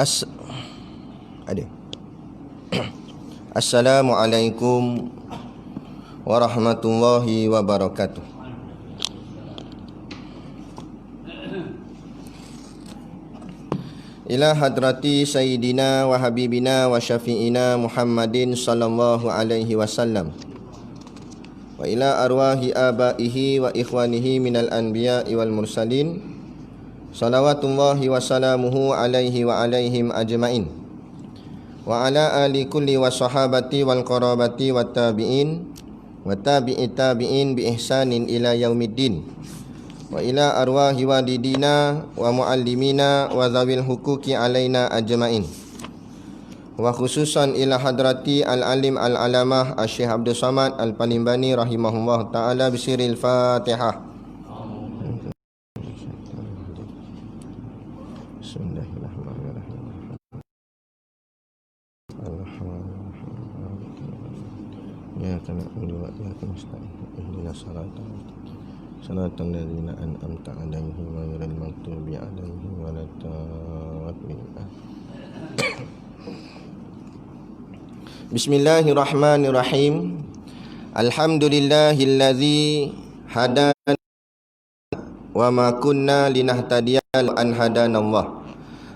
As ada. Assalamualaikum warahmatullahi wabarakatuh. Ila hadrati sayyidina wa habibina wa syafi'ina Muhammadin sallallahu alaihi wasallam wa ila arwahi abaihi wa ikhwanihi minal anbiya'i wal mursalin salawatullahi wa salamuhu alaihi wa alaihim ajma'in wa ala ali kulli wa sahabati wal qarabati wa tabi'in wa tabi'i tabi'in bi ihsanin ila yaumiddin wa ila arwahi walidina wa muallimina wa zawil hukuki alaina ajma'in wa khususan ila hadrati al-alim al-alamah Syekh Abdul Samad Al-Panimbani rahimahullah ta'ala bisiril Fatihah. Bismillahirrahmanirrahim. Iyyaka na'budu wa iyyaka nasta'in ihdinas siratal ladzina an'amta 'alaihim ghairil maghdubi 'alaihim waladdallin. Bismillahirrahmanirrahim. Alhamdulillahilladzi hadana wa ma kunna linahtadiya an hadanallah.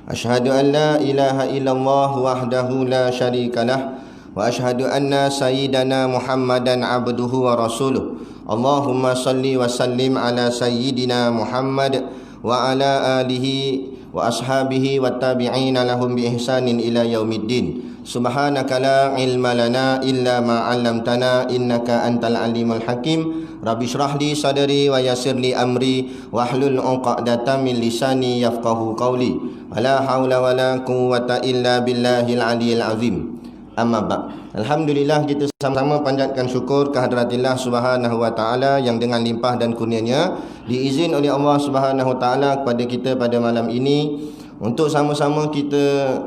Asyhadu an la ilaha illallah wahdahu la syarikalah wa asyhadu anna sayyidana Muhammadan abduhu wa rasuluh. Allahumma salli wa sallim ala sayyidina Muhammad wa ala alihi wa ashabihi wa tabi'ina lahum bi ihsanin ila yaumiddin. Subhanaka la ilma lana illa ma 'allamtana innaka antal alimul hakim. Rabbi shrah li sadri wa yassir li amri wahlul 'uqdatam min lisani yafqahu qawli. La haula wala quwwata illa billahil aliyil azim. Amma ba'd. Alhamdulillah, kita sama-sama panjatkan syukur kehadiratillah Subhanahu wa taala yang dengan limpah dan kurnianya diizin oleh Allah Subhanahu wa taala kepada kita pada malam ini untuk sama-sama kita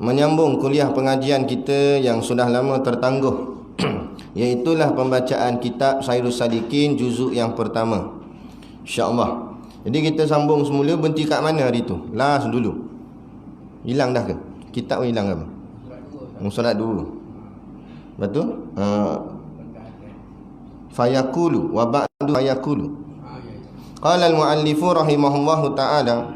menyambung kuliah pengajian kita yang sudah lama tertangguh iaitulah pembacaan kitab Sairus Salikin juzuk yang pertama, insya-Allah. Jadi kita sambung semula, berhenti kat mana hari tu? Last dulu. Hilang dah ke? Kitab hilang ke apa? Solat dulu. Betul? Fayaqulu wa ba'du fayaqulu. Qala al-muallifu rahimahullahu ta'ala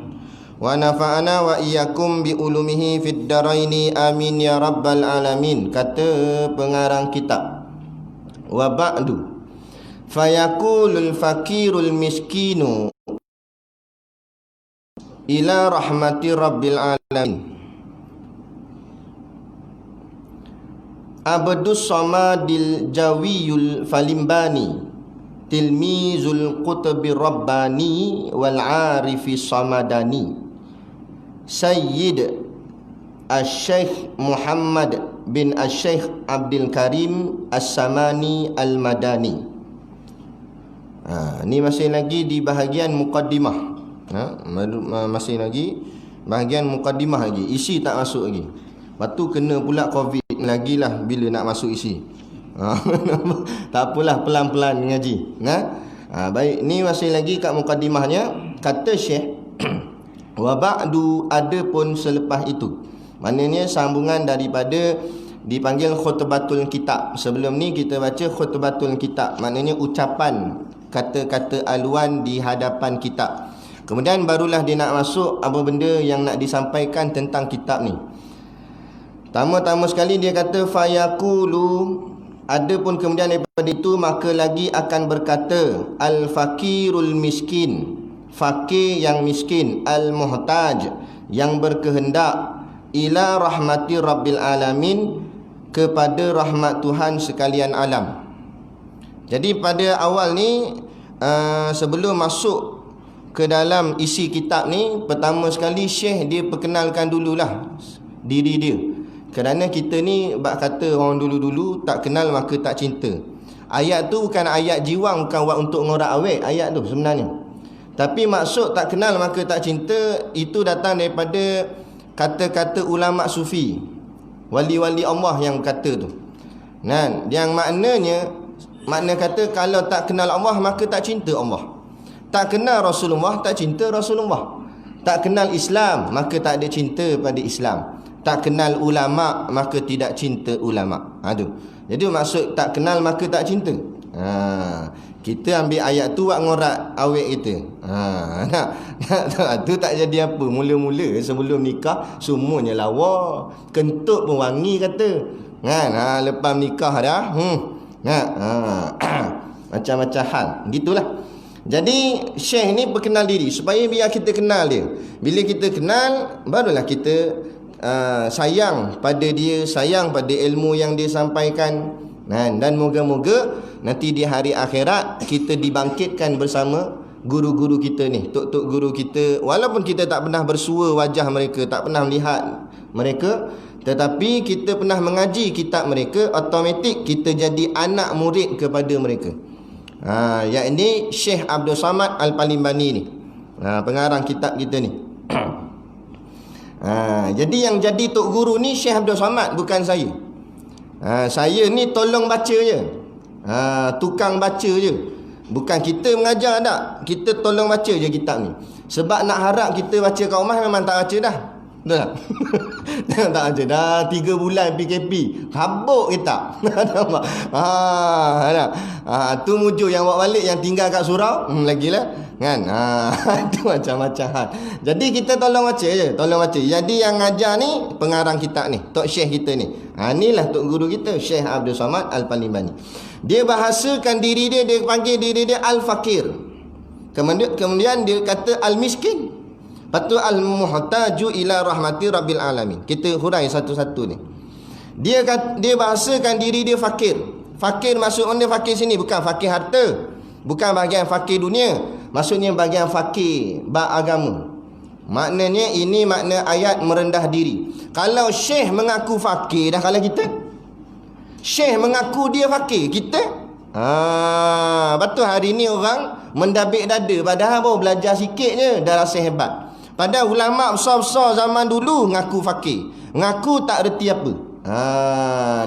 wa nafa'ana wa iyyakum bi ulumihi fid daraini amin ya rabbal alamin. Kata pengarang kitab, wa ba'du fayaqulul fakirul miskinu ila rahmati rabbil alamin. Abdus Samadil Jawiyul Falimbani Tilmizul Qutbi Rabbani Wal Arifi Samadani Sayyid Al-Syeikh Muhammad bin Al-Syeikh Abdul Karim As-Samani Al-Madani. Ni masih lagi di bahagian muqaddimah. Masih lagi bahagian muqaddimah lagi. Isi tak masuk lagi. Lepas tu kena pula Covid lagilah bila nak masuk isi. Tak apalah, pelan-pelan mengaji. Baik, ni masih lagi kat mukadimahnya. Kata Syekh, wa ba'du, adapun selepas itu. Maknanya sambungan daripada dipanggil khutbatul kitab. Sebelum ni kita baca khutbatul kitab, maknanya ucapan kata-kata aluan di hadapan kitab. Kemudian barulah dia nak masuk apa benda yang nak disampaikan tentang kitab ni. Pertama-tama sekali dia kata fayaqulu, adapun kemudian daripada itu maka lagi akan berkata al-fakirul miskin, fakir yang miskin, al-muhtaj yang berkehendak, ila rahmati rabbil alamin, kepada rahmat Tuhan sekalian alam. Jadi pada awal ni sebelum masuk ke dalam isi kitab ni, pertama sekali Syekh dia perkenalkan dululah diri dia. Kerana kita ni bak kata orang dulu-dulu tak kenal maka tak cinta. Ayat tu bukan ayat jiwang, bukan buat untuk ngorak awet ayat tu sebenarnya. Tapi maksud tak kenal maka tak cinta itu datang daripada kata-kata ulama sufi, wali-wali Allah yang kata tu. Yang makna kata kalau tak kenal Allah maka tak cinta Allah. Tak kenal Rasulullah tak cinta Rasulullah. Tak kenal Islam, maka tak ada cinta pada Islam. Tak kenal ulama, maka tidak cinta ulama. Jadi maksud tak kenal maka tak cinta. Kita ambil ayat tu buat ngorak awet kita. Tu tak jadi apa. Mula-mula sebelum nikah semuanya lawa. Kentut pun wangi kata. Lepas nikah dah. Macam-macam hal. Gitulah. Jadi Syekh ni berkenal diri supaya biar kita kenal dia. Bila kita kenal, barulah kita sayang pada dia, sayang pada ilmu yang dia sampaikan. Dan moga-moga nanti di hari akhirat kita dibangkitkan bersama guru-guru kita ni, tok-tok guru kita. Walaupun kita tak pernah bersua wajah mereka, tak pernah melihat mereka, tetapi kita pernah mengaji kitab mereka, automatik kita jadi anak murid kepada mereka. Yakni Syekh Abdul Samad Al-Palimbani ni, pengarang kitab kita ni. Jadi yang jadi tok guru ni Syekh Abdul Samad, bukan saya. Saya ni tolong baca je, tukang baca je. Bukan kita mengajar tak, kita tolong baca je kitab ni. Sebab nak harap kita baca kat rumah memang tak baca dah. Betul tak? Tak baca dah 3 bulan PKP, habuk kitab. Tu mujur yang bawa balik, yang tinggal kat surau lagilah kan. Itu macam-macam hal. Jadi kita tolong baca je, tolong baca. Jadi yang ngajar ni pengarang kitab ni, tok syekh kita ni. Inilah tok guru kita, Syekh Abdul Samad Al-Palimbani. Dia bahasakan diri dia, dia panggil diri dia Al-Fakir. Kemudian dia kata Al-Miskin. Lepas tu Al-Muhtaju ila rahmati Rabbil Alamin. Kita hurai satu-satu ni. Dia bahasakan diri dia fakir. Fakir maksudnya fakir sini bukan fakir harta, bukan bahagian fakir dunia. Maksudnya bahagian fakir agama. Maknanya ini makna ayat merendah diri. Kalau Syekh mengaku fakir dah, kalau kita Syekh mengaku dia fakir, kita betul hari ni orang mendabik dada, padahal baru belajar sikit je dah rasa hebat. Padahal ulama besar-besar zaman dulu ngaku fakir, ngaku tak reti apa.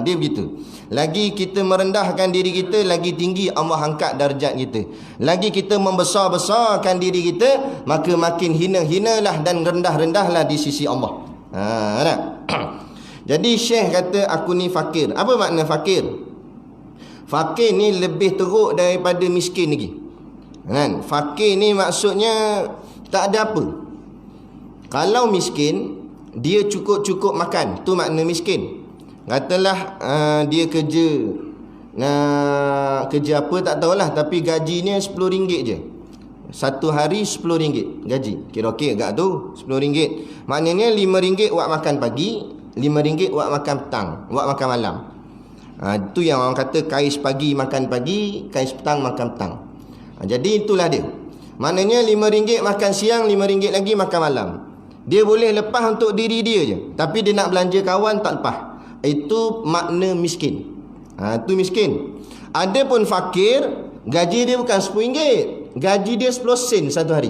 Dia begitu. Lagi kita merendahkan diri kita, lagi tinggi Allah angkat darjat kita. Lagi kita membesar-besarkan diri kita, maka makin hina-hinalah dan rendah-rendahlah di sisi Allah. Jadi Syekh kata aku ni fakir. Apa makna fakir? Fakir ni lebih teruk daripada miskin lagi. Fakir ni maksudnya tak ada apa. Kalau miskin, dia cukup-cukup makan, tu makna miskin. Katalah dia kerja apa tak tahulah, tapi gajinya RM10 je. Satu hari RM10 gaji. Kira-kira agak tu RM10. Maknanya RM5 buat makan pagi, RM5 buat makan petang, buat makan malam. Itu yang orang kata kais pagi makan pagi, kais petang makan petang. Jadi itulah dia. Maknanya RM5 makan siang, RM5 lagi makan malam. Dia boleh lepas untuk diri dia je, tapi dia nak belanja kawan tak lepas. Itu makna miskin. Itu miskin. Adapun fakir, gaji dia bukan RM10, gaji dia 10 sen satu hari.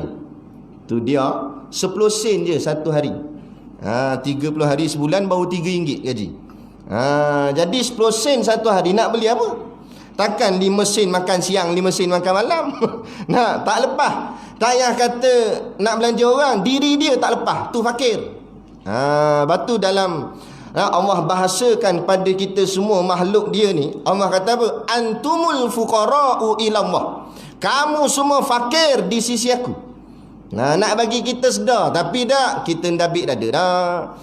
Tu dia 10 sen je satu hari. 30 hari sebulan baru RM3 gaji. Jadi 10 sen satu hari nak beli apa? Takkan 5 sen makan siang, 5 sen makan malam. Tak lepas. Tak payah kata nak belanja orang, diri dia tak lepas. Tu fakir. Batu dalam Allah bahasakan pada kita semua makhluk dia ni. Allah kata apa? Antumul fuqara'u ilallah. Kamu semua fakir di sisi aku. Nak bagi kita sedar, tapi tak, kita ndabik dada dah.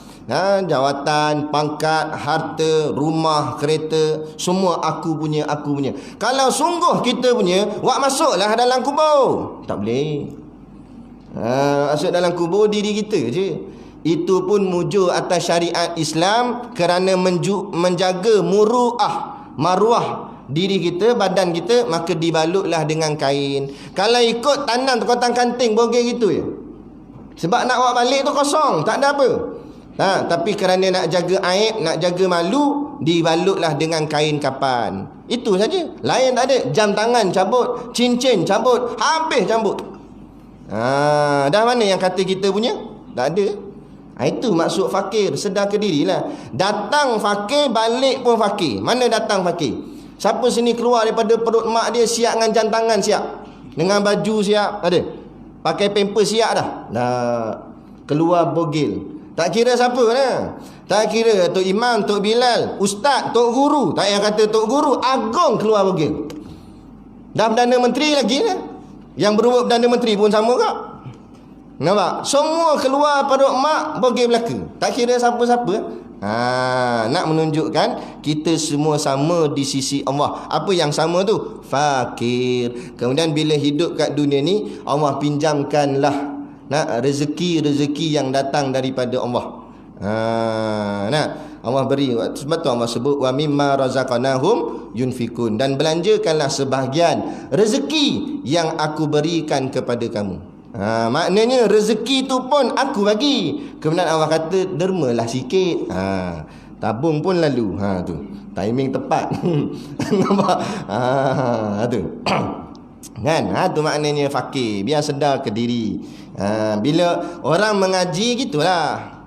Jawatan, pangkat, harta, rumah, kereta, semua aku punya. Kalau sungguh kita punya, wak masuklah dalam kubur. Tak boleh. Masuk dalam kubur diri kita je. Itu pun mujur atas syariat Islam kerana menjaga maruah diri kita, badan kita, maka dibalutlah dengan kain. Kalau ikut tanam terkotang kanting bogel gitu je. Sebab nak bawa balik tu kosong, tak ada apa. Tapi kerana nak jaga aib, nak jaga malu, dibalutlah dengan kain kapan. Itu saja. Lain tak ada. Jam tangan cabut, cincin cabut, habis cabut. Dah mana yang kata kita punya? Tak ada. Itu maksud fakir. Sedar ke dirilah. Datang fakir, balik pun fakir. Mana datang fakir? Siapa sini keluar daripada perut mak dia siap dengan jam tangan siap, dengan baju siap, ada? Pakai pampers siap dah? keluar bogil. Tak kira siapa lah. Tak kira Tok Imam, Tok Bilal, Ustaz, Tok Guru. Tak payah kata Tok Guru, Agong keluar bogil. Dah Perdana Menteri lagi lah. Yang berubat Perdana Menteri pun sama kak. Nampak? Semua keluar perut mak bogil belaka. Tak kira siapa-siapa. Nak menunjukkan kita semua sama di sisi Allah. Apa yang sama tu? Fakir. Kemudian bila hidup kat dunia ni, Allah pinjamkanlah rezeki-rezeki yang datang daripada Allah. Allah beri. Sebab tu Allah sebut wa mimma razaqnahum yunfikun, dan belanjakanlah sebahagian rezeki yang aku berikan kepada kamu. Maknanya rezeki tu pun aku bagi. Kemudian Allah kata dermalah sikit. Tabung pun lalu. Tu timing tepat. Nampak? Tu. Kan? Tu maknanya fakir. Biar sedar ke diri. Bila orang mengaji gitulah.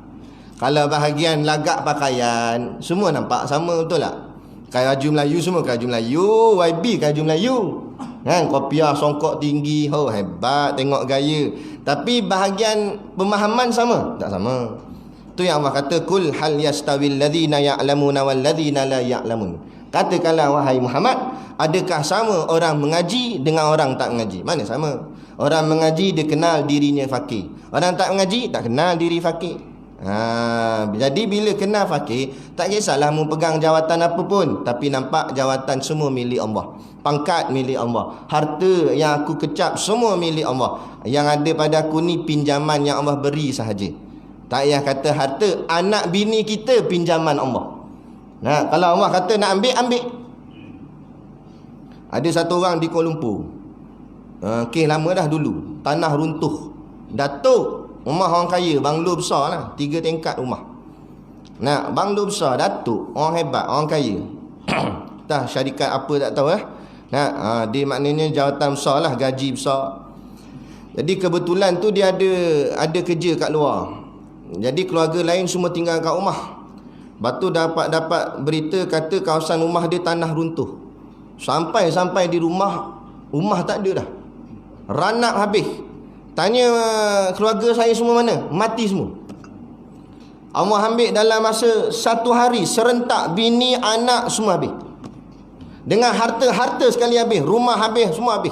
Kalau bahagian lagak pakaian, semua nampak sama, betul tak? Kaju Melayu semua kaju Melayu, YB kaju Melayu. Kan, kopiah songkok tinggi, hebat tengok gaya. Tapi bahagian pemahaman sama? Tak sama. Tu yang Allah kata, kul hal yastawil ladzina ya'lamuna wal ladzina la ya'lamun. Katakanlah wahai Muhammad, adakah sama orang mengaji dengan orang tak mengaji? Mana sama? Orang mengaji dia kenal dirinya fakir. Orang tak mengaji tak kenal diri fakir. Jadi bila kenal fakir, tak kisahlah mu pegang jawatan apa pun, tapi nampak jawatan semua milik Allah. Pangkat milik Allah. Harta yang aku kecap semua milik Allah. Yang ada pada aku ni pinjaman yang Allah beri sahaja. Tak payah kata harta, anak bini kita pinjaman Allah. Kalau Allah kata nak ambil, ambil. Ada satu orang di Kuala Lumpur. Kes lama dah dulu. Tanah runtuh. Datuk. Rumah orang kaya, banglo besar lah. 3 tingkat rumah. Banglo besar, datuk. Orang hebat, orang kaya. Dah syarikat apa tak tahu lah. Dia maknanya jawatan besar lah, gaji besar. Jadi kebetulan tu dia ada kerja kat luar. Jadi keluarga lain semua tinggal kat rumah. Lepas tu dapat berita kata kawasan rumah dia tanah runtuh. Sampai di rumah tak ada dah. Ranak habis. Tanya keluarga saya semua mana? Mati semua. Allah ambil dalam masa 1 hari serentak, bini, anak semua habis. Dengan harta sekali habis. Rumah habis, semua habis.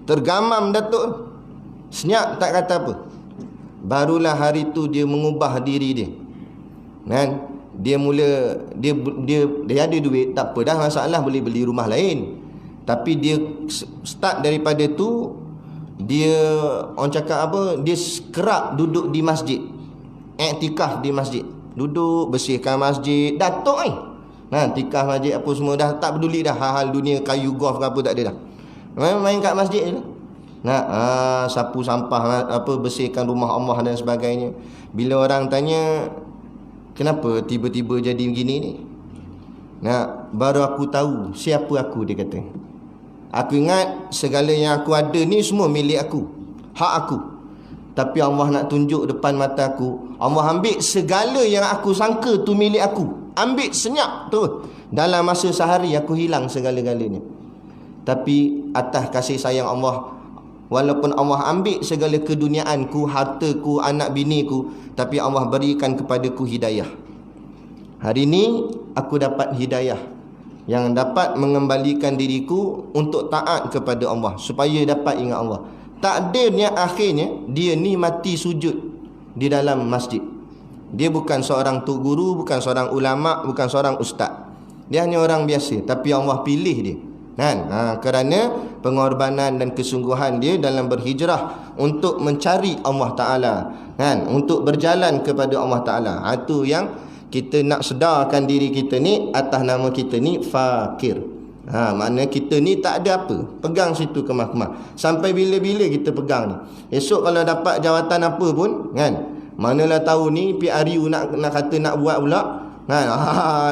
Tergamam datuk. Senyap tak kata apa. Barulah hari tu dia mengubah diri dia. Kan? Dia mula dia ada duit, tak apa dah masalah, boleh beli rumah lain. Tapi dia start daripada tu, dia orang cakap apa, dia kerap duduk di masjid, iktikaf di masjid, duduk bersihkan masjid. Datuk tikaf masjid apa semua, dah tak peduli dah hal-hal dunia, kayu golf ke apa tak ada dah. Main kat masjid je lah. Sapu sampah, bersihkan rumah Allah dan sebagainya. Bila orang tanya kenapa tiba-tiba jadi begini ni, baru aku tahu siapa aku, dia kata. Aku ingat segala yang aku ada ni semua milik aku, hak aku. Tapi Allah nak tunjuk depan mata aku, Allah ambil segala yang aku sangka tu milik aku, ambil senyap tu. Dalam masa sehari aku hilang segala-galanya. Tapi atas kasih sayang Allah, walaupun Allah ambil segala keduniaanku, hartaku, anak biniku, tapi Allah berikan kepadaku hidayah. Hari ni aku dapat hidayah yang dapat mengembalikan diriku untuk taat kepada Allah, supaya dapat ingat Allah. Takdirnya akhirnya dia ni mati sujud di dalam masjid. Dia bukan seorang tok guru, bukan seorang ulama, bukan seorang ustaz. Dia hanya orang biasa, tapi Allah pilih dia. Kerana pengorbanan dan kesungguhan dia dalam berhijrah untuk mencari Allah Ta'ala, untuk berjalan kepada Allah Ta'ala. Itu yang kita nak sedarkan diri kita ni, atas nama kita ni fakir. Maknanya kita ni tak ada apa. Pegang situ kemah-kemah. Sampai bila-bila kita pegang ni. Esok kalau dapat jawatan apa pun, manalah tahu ni PRU nak kata nak buat pula,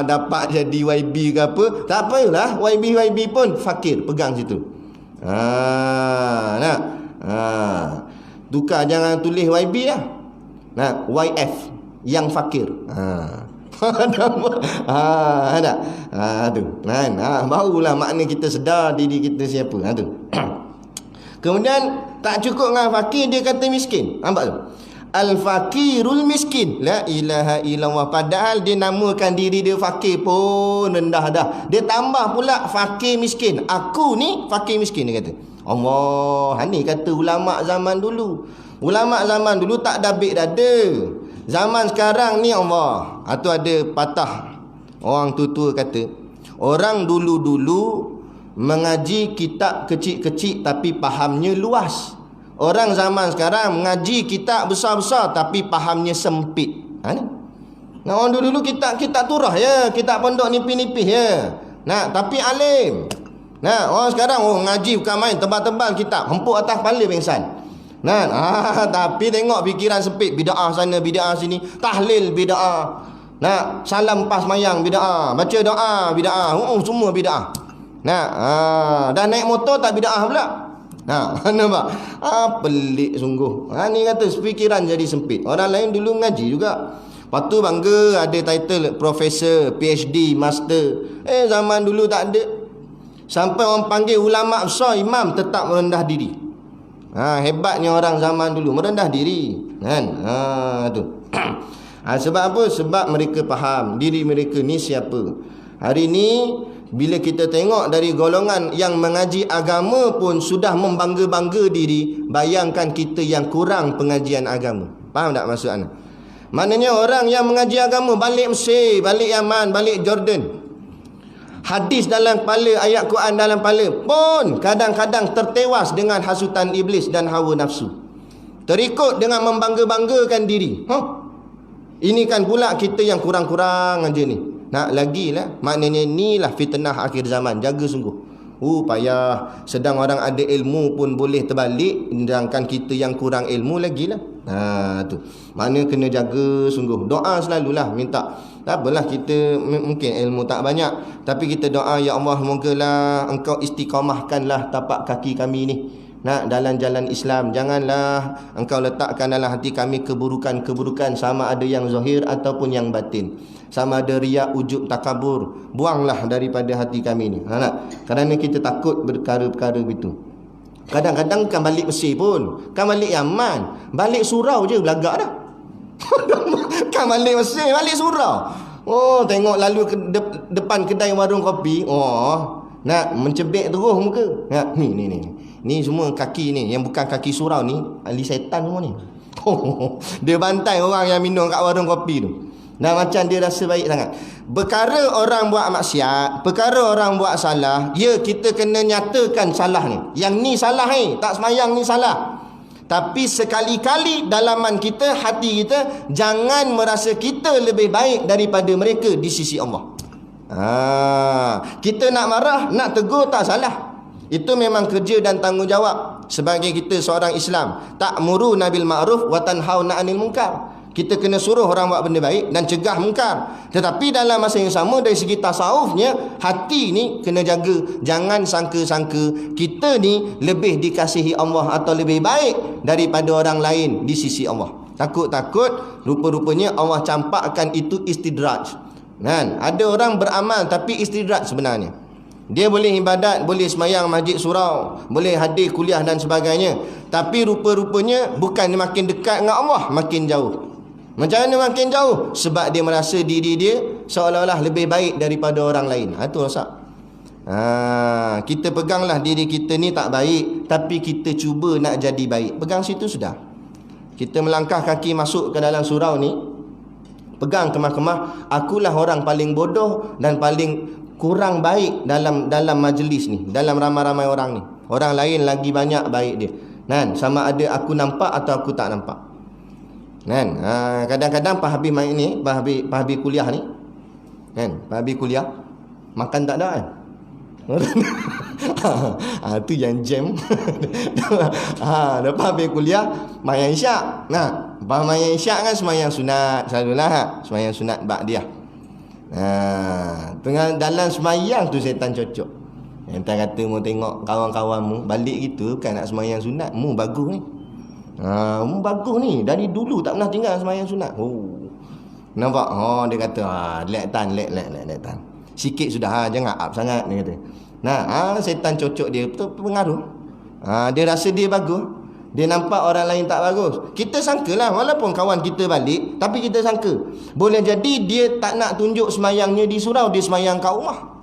dapat jadi YB ke apa, tak apalah, YB pun fakir, pegang situ. Tukar, jangan tulis YB lah. YF, yang fakir. Barulah makna kita sedar diri kita siapa. Kemudian tak cukup dengan fakir, dia kata miskin. Nampak tu? Al-fakirul miskin. La ilaha illallah. Padahal dia namakan diri dia fakir pun rendah dah. Dia tambah pula fakir miskin. Aku ni fakir miskin, dia kata. Allah, ni kata ulama zaman dulu. Ulama zaman dulu tak dabik dada. Zaman sekarang ni Allah. Itu ada patah. Orang tua-tua kata, orang dulu-dulu mengaji kitab kecil-kecil tapi fahamnya luas. Orang zaman sekarang mengaji kitab besar-besar tapi fahamnya sempit. Ni. Nah, orang dulu kitab turah ya, kitab pondok nipis-nipis ya. Nah, tapi alim. Nah, orang sekarang ngaji bukan main, tebal-tebal kitab, hempuk atas kepala pengsan. Nah, tapi tengok fikiran sempit, bid'ah sana, bid'ah sini, tahlil bid'ah. Nah, salam pas mayang bid'ah, baca doa bid'ah, semua bid'ah. Nah, dah naik motor tak bid'ah pula. Nampak? Pelik sungguh. Ni kata fikiran jadi sempit. Orang lain dulu mengaji juga. Lepas tu bangga ada title profesor, PhD, master. Zaman dulu tak ada. Sampai orang panggil ulama besar, imam tetap merendah diri. Hebatnya orang zaman dulu, merendah diri. Kan? Tu. Sebab apa? Sebab mereka faham diri mereka ni siapa. Hari ni bila kita tengok dari golongan yang mengaji agama pun sudah membangga-bangga diri, bayangkan kita yang kurang pengajian agama. Faham tak maksud anda? Maknanya orang yang mengaji agama balik Mesir, balik Yaman, balik Jordan, hadis dalam kepala, ayat Quran dalam kepala pun kadang-kadang tertewas dengan hasutan iblis dan hawa nafsu. Terikut dengan membangga-banggakan diri. Ini kan pula kita yang kurang-kurang aja ni. Nak lagi lah. Maknanya inilah fitnah akhir zaman. Jaga sungguh. Payah. Sedang orang ada ilmu pun boleh terbalik, sedangkan kita yang kurang ilmu lagi lah. Tu. Maknanya kena jaga sungguh. Doa selalulah minta. Tak apalah kita mungkin ilmu tak banyak, tapi kita doa, ya Allah, semogalah engkau istiqamahkanlah tapak kaki kami ni dalam jalan Islam. Janganlah engkau letakkan dalam hati kami keburukan-keburukan, sama ada yang zahir ataupun yang batin, sama ada riak, ujub, takabur. Buanglah daripada hati kami ni. Kerana kita takut perkara-perkara begitu. Kadang-kadang kan balik Mesir pun, kan balik Yaman, balik surau je belagak dah. Kan balik Mesir, balik surau. Tengok lalu ke depan kedai warung kopi, nak mencebek terus muka. Ni semua kaki ni, yang bukan kaki surau ni, ahli setan semua ni. Dia bantai orang yang minum kat warung kopi tu. Macam dia rasa baik sangat. Perkara orang buat maksiat, perkara orang buat salah, ya kita kena nyatakan salah ni. Yang ni salah tak semayang ni salah. Tapi sekali-kali dalaman kita, hati kita, jangan merasa kita lebih baik daripada mereka di sisi Allah. Kita nak marah, nak tegur tak salah. Itu memang kerja dan tanggungjawab sebagai kita seorang Islam. Ta'muruna bil ma'ruf wa tanhauna 'anil munkar. Kita kena suruh orang buat benda baik dan cegah mungkar. Tetapi dalam masa yang sama, dari segi tasawufnya, hati ni kena jaga. Jangan sangka-sangka kita ni lebih dikasihi Allah atau lebih baik daripada orang lain di sisi Allah. Takut-takut rupa-rupanya Allah campakkan itu istidraj. Ada orang beramal tapi istidraj sebenarnya. Dia boleh ibadat, boleh semayang masjid surau, boleh hadir kuliah dan sebagainya, tapi rupa-rupanya bukan makin dekat dengan Allah, makin jauh. Macam mana makin jauh? Sebab dia merasa diri dia seolah-olah lebih baik daripada orang lain. Itu rosak. Kita peganglah diri kita ni tak baik, tapi kita cuba nak jadi baik. Pegang situ sudah. Kita melangkah kaki masuk ke dalam surau ni, pegang kemah-kemah, akulah orang paling bodoh dan paling kurang baik dalam majlis ni, dalam ramai-ramai orang ni. Orang lain lagi banyak baik dia. Sama ada aku nampak atau aku tak nampak. Kadang-kadang Pak Habib main ni, Pak Habib kuliah ni, Pak Habib kuliah makan tak ada kan. Tu yang jam. Lepas habis kuliah mayang isyak. Lepas mayang isyak kan semayang sunat selalulah, semayang sunat ba'diyah. Tengah dalam semayang tu setan cocok. Setan kata, mu tengok kawan-kawanmu balik gitu, kan nak semayang sunat, mu bagus ni. Mu bagus ni, dari dulu tak pernah tinggal semayang sunat. Nampak? Dia kata, let tan. Sikit sudah, jangan up sangat, dia kata. Setan cocok dia, betul pengaruh. Dia rasa dia bagus. Dia nampak orang lain tak bagus. Kita sangkalah walaupun kawan kita balik, tapi kita sangka. Boleh jadi dia tak nak tunjuk semayangnya di surau, dia semayang kat rumah.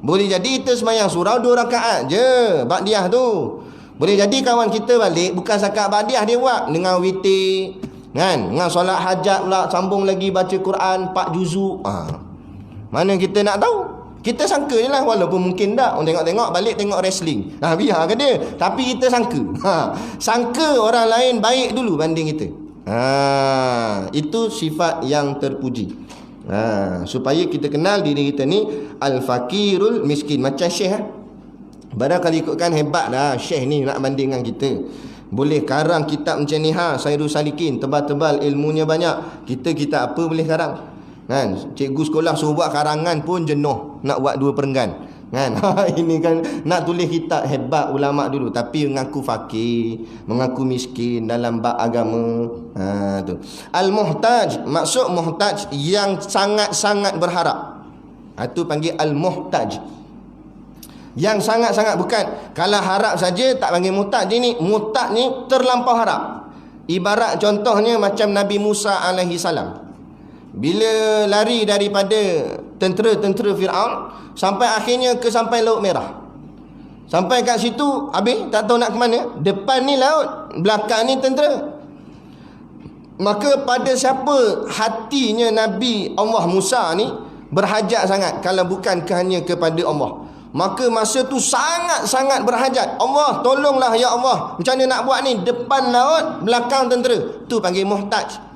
Boleh jadi kita semayang surau 2 rakaat je, ba'diyah tu. Boleh jadi kawan kita balik, bukan setakat ba'diyah dia buat, dengan witir, kan? Dengan solat hajat pula, sambung lagi baca Quran 4 juzuk. Mana kita nak tahu? Kita sangka je lah, walaupun mungkin tak. Orang tengok-tengok balik tengok wrestling. Biar ke dia. Tapi kita sangka. Sangka orang lain baik dulu banding kita. Itu sifat yang terpuji. Supaya kita kenal diri kita ni al-fakirul miskin. Macam Syekh. Barangkali ikutkan hebat dah Syekh ni nak banding dengan kita. Boleh karang kitab macam ni, Sairul Salikin, tebal-tebal, ilmunya banyak. Kita apa boleh karang? Kan, cikgu sekolah suruh buat karangan pun jenuh nak buat 2 perenggan, kan? Ini kan nak tulis kitab, hebat ulama dulu, tapi mengaku fakir, mengaku miskin dalam bab agama. Tu al-muhtaj, maksud muhtaj yang sangat-sangat berharap. Itu panggil al-muhtaj, yang sangat-sangat. Bukan kalau harap saja tak panggil muhtaj. Ini muhtaj ni terlampau harap. Ibarat contohnya macam Nabi Musa alaihi salam, bila lari daripada tentera-tentera Fir'aun sampai akhirnya sampai Laut Merah. Sampai kat situ habis tak tahu nak ke mana. Depan ni laut, belakang ni tentera. Maka pada siapa hatinya Nabi Allah Musa ni berhajat sangat, kalau bukan hanya kepada Allah. Maka masa tu sangat-sangat berhajat, Allah tolonglah ya Allah, macam mana nak buat ni? Depan laut, belakang tentera. Tu panggil muhtaj.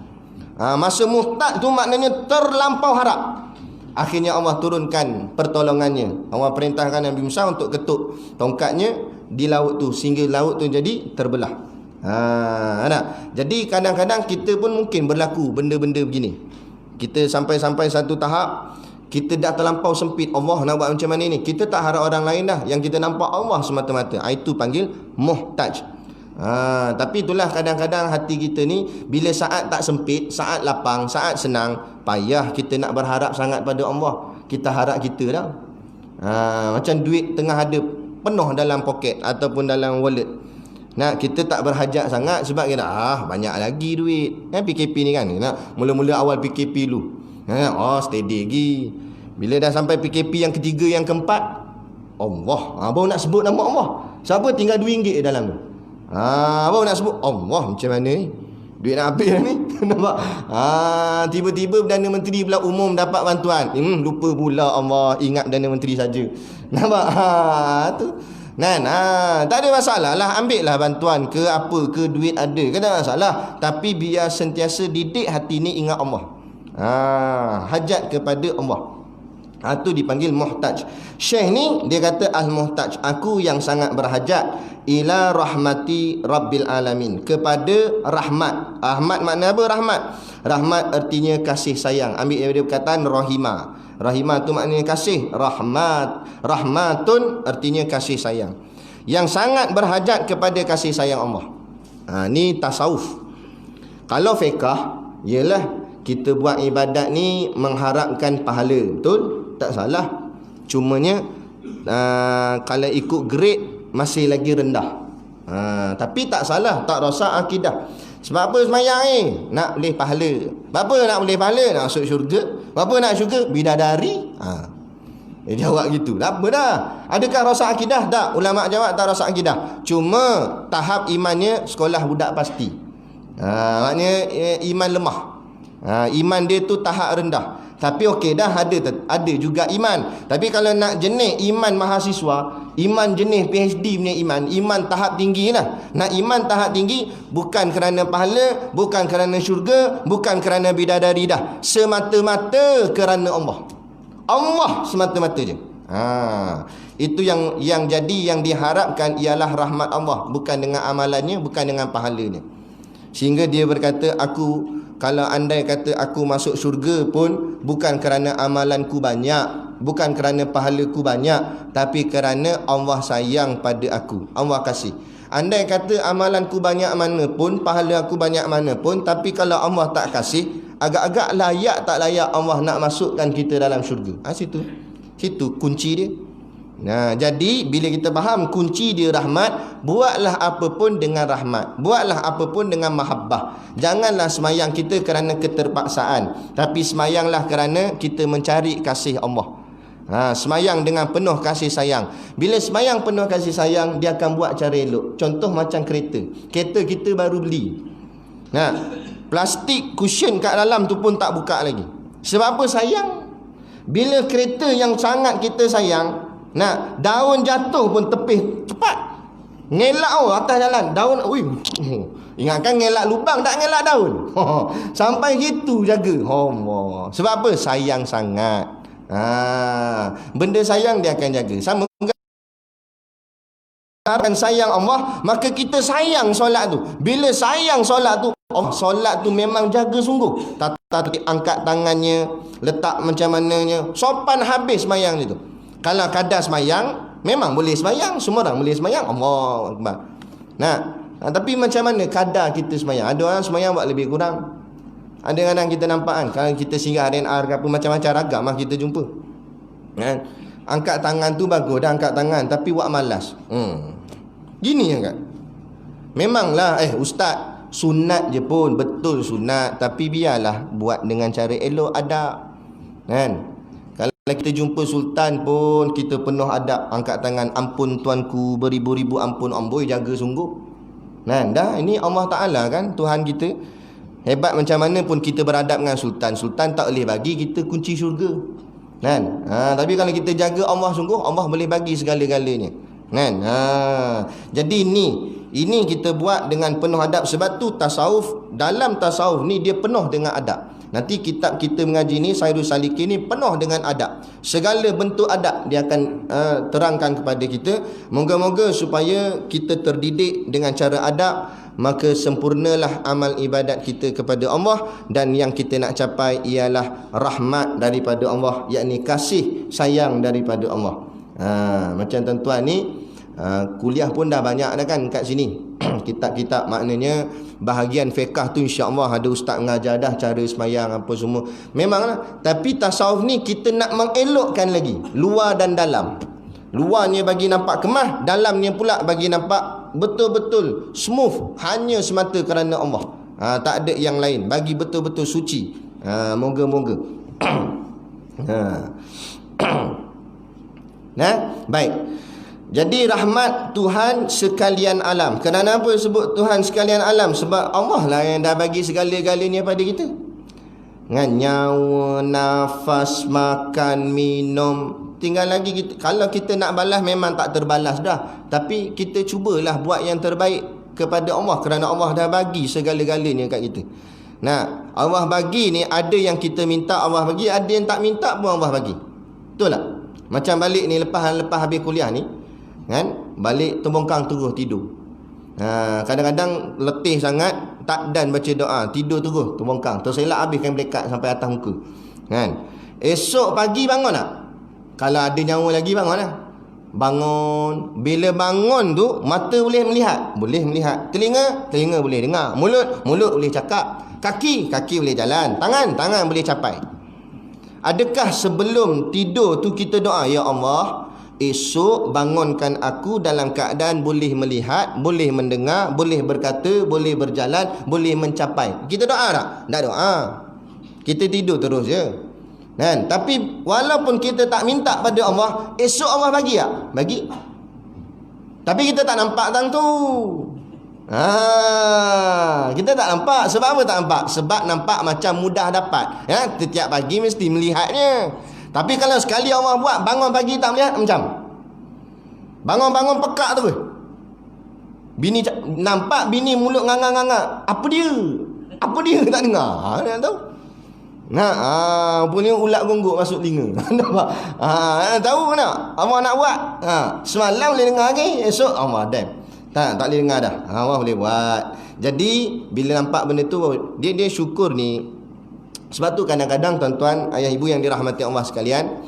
Masa muhtaj tu maknanya terlampau harap. Akhirnya Allah turunkan pertolongannya. Allah perintahkan Nabi Musa untuk ketuk tongkatnya di laut tu, sehingga laut tu jadi terbelah. Jadi kadang-kadang kita pun mungkin berlaku benda-benda begini. Kita sampai satu tahap, kita dah terlampau sempit. Allah nak buat macam mana ni? Kita tak harap orang lain dah, yang kita nampak Allah semata-mata. Itu panggil muhtaj. Tapi itulah kadang-kadang hati kita ni, bila saat tak sempit, saat lapang, saat senang, payah kita nak berharap sangat pada Allah. Kita harap kita dah. Macam duit tengah ada penuh dalam poket ataupun dalam wallet. Kita tak berhajat sangat sebab kita banyak lagi duit. PKP ni kan, mula-mula awal PKP dulu, steady lagi. Bila dah sampai PKP yang ketiga, yang keempat, Allah, baru nak sebut nama Allah. Siapa tinggal RM2 dalam tu? Baru nak sebut Allah, macam mana ni? Duit nak habis ni. Nampak? Tiba-tiba Perdana Menteri pula umum dapat bantuan. Lupa pula Allah, ingat Perdana Menteri saja. Nampak? Tu. Tak ada masalah lah, ambil lah bantuan ke apa ke, duit ada, kan tak masalah. Tapi biar sentiasa didik hati ni ingat Allah. Hajat kepada Allah. Itu dipanggil muhtaj. Syekh ni dia kata al-muhtaj, aku yang sangat berhajat ila rahmati rabbil alamin, kepada rahmat. Rahmat makna apa? Rahmat artinya kasih sayang. Ambil daripada perkataan rahimah. Rahimah tu maknanya kasih. Rahmatun artinya kasih sayang. Yang sangat berhajat kepada kasih sayang Allah. Ni tasawuf. Kalau fiqah, ialah kita buat ibadat ni mengharapkan pahala. Betul? Tak salah. Cumanya kalau ikut grade masih lagi rendah. Tapi tak salah, tak rosak akidah. Sebab apa semayang ni? Nak boleh pahala. Apa nak boleh pahala? Nak masuk syurga. Apa nak syurga? Bidadari. Dia jawab gitu. Tak apa dah. Adakah rosak akidah? Tak. Ulama jawab tak rosak akidah. Cuma tahap imannya sekolah budak pasti. Maknanya iman lemah. Iman dia tu tahap rendah. Tapi okey dah, ada juga iman. Tapi kalau nak jenis iman mahasiswa, iman jenis PhD punya iman tahap tinggi lah. Nak iman tahap tinggi, bukan kerana pahala, bukan kerana syurga, bukan kerana bidadari dah. Semata-mata kerana Allah. Allah semata-mata je. Itu yang jadi, yang diharapkan ialah rahmat Allah, bukan dengan amalannya, bukan dengan pahalanya. Sehingga dia berkata, kalau andai kata aku masuk syurga pun bukan kerana amalanku banyak, bukan kerana pahalaku banyak, tapi kerana Allah sayang pada aku, Allah kasih. Andai kata amalanku banyak mana pun, pahala aku banyak mana pun, tapi kalau Allah tak kasih, agak-agak layak tak layak Allah nak masukkan kita dalam syurga. Situ kunci dia. Nah, jadi bila kita faham kunci dia rahmat, buatlah apa pun dengan rahmat, buatlah apa pun dengan mahabbah. Janganlah semayang kita kerana keterpaksaan, tapi semayanglah kerana kita mencari kasih Allah. Semayang dengan penuh kasih sayang. Bila semayang penuh kasih sayang, dia akan buat cara elok. Contoh macam kereta. Kereta kita baru beli. Plastik cushion kat dalam tu pun tak buka lagi. Sebab apa? Sayang. Bila kereta yang sangat kita sayang, daun jatuh pun tepis cepat. Ngelak atas jalan. Daun, ingatkan ngelak lubang, tak ngelak daun. Sampai gitu jaga. Sebab apa? Sayang sangat. Benda sayang dia akan jaga. Sama akan sayang Allah, maka kita sayang solat tu. Bila sayang solat tu, solat tu memang jaga sungguh. Tata angkat tangannya, letak macam mananya, sopan habis semayang dia tu. Kalau kadar semayang, memang boleh semayang, semua orang boleh semayang. Allahu Akbar. Tapi macam mana kadar kita semayang? Ada orang semayang buat lebih kurang. Ada kadang kita nampak kan, kalau kita singgah RNR ke apa, macam-macam ragam lah kita jumpa. Angkat tangan tu bagus dah angkat tangan, tapi buat malas. Gini kan. Memanglah ustaz, sunat je pun, betul sunat, tapi biarlah buat dengan cara elok, adab. Kan? Kalau kita jumpa sultan pun kita penuh adab, angkat tangan, ampun tuanku, beribu-ribu ampun, amboi jaga sungguh. Dah ini Allah Ta'ala kan, Tuhan kita. Hebat macam mana pun kita beradab dengan sultan, sultan tak boleh bagi kita kunci syurga. Tapi kalau kita jaga Allah sungguh, Allah boleh bagi segala-galanya. Jadi ini kita buat dengan penuh adab. Sebab tu tasawuf, dalam tasawuf ni dia penuh dengan adab. Nanti kitab kita mengaji ni, Sairus Salikin ni penuh dengan adab. Segala bentuk adab dia akan terangkan kepada kita. Moga-moga supaya kita terdidik dengan cara adab, maka sempurnalah amal ibadat kita kepada Allah. Dan yang kita nak capai ialah rahmat daripada Allah, yakni kasih sayang daripada Allah. Macam tuan-tuan ni, kuliah pun dah banyak dah kan kat sini. Kitab-kitab, maknanya bahagian fiqah tu insya-Allah ada ustaz mengajar dah cara semayang apa semua. Memanglah, tapi tasawuf ni kita nak mengelokkan lagi, luar dan dalam. Luarnya bagi nampak kemah, dalamnya pula bagi nampak betul-betul smooth, hanya semata kerana Allah. Tak ada yang lain, bagi betul-betul suci. Moga-moga. Baik. Jadi rahmat Tuhan sekalian alam. Kenapa sebut Tuhan sekalian alam? Sebab Allah lah yang dah bagi segala-galanya pada kita. Dengan nyawa, nafas, makan, minum. Tinggal lagi kita, kalau kita nak balas memang tak terbalas dah. Tapi kita cubalah buat yang terbaik kepada Allah, kerana Allah dah bagi segala-galanya kat kita. Allah bagi ni, ada yang kita minta Allah bagi, ada yang tak minta pun Allah bagi. Betul tak? Macam balik ni, lepas habis kuliah ni kan, balik terbongkang terus tidur. Kadang-kadang letih sangat, tak dan baca doa, tidur terus terbongkang, terselak habiskan belekat sampai atas muka kan. Esok pagi bangun tak? Kalau ada nyawa lagi bangun lah. Bangun. Bila bangun tu, mata boleh melihat, telinga boleh dengar, mulut boleh cakap, kaki boleh jalan, tangan boleh capai. Adakah sebelum tidur tu kita doa, ya Allah, esok bangunkan aku dalam keadaan boleh melihat, boleh mendengar, boleh berkata, boleh berjalan, boleh mencapai. Kita doa tak? Tak doa. Kita tidur terus je. Tapi walaupun kita tak minta pada Allah, esok Allah bagi tak? Bagi. Tapi kita tak nampak tang tu. Kita tak nampak. Sebab apa tak nampak? Sebab nampak macam mudah dapat. Setiap pagi mesti melihatnya. Tapi kalau sekali Allah buat, bangun pagi tak melihat, macam bangun pekak tu. Bini nampak bini mulut ngangak-ngangak. Apa dia tak dengar. Dia tahu. Punya ulat gonggok masuk telinga. Nampak? Tahu tak? Allah nak buat. Semalam boleh dengar lagi, esok Allah tak boleh dengar dah. Allah boleh buat. Jadi bila nampak benda tu, dia syukur ni. Sebab tu kadang-kadang tuan-tuan, ayah ibu yang dirahmati Allah sekalian,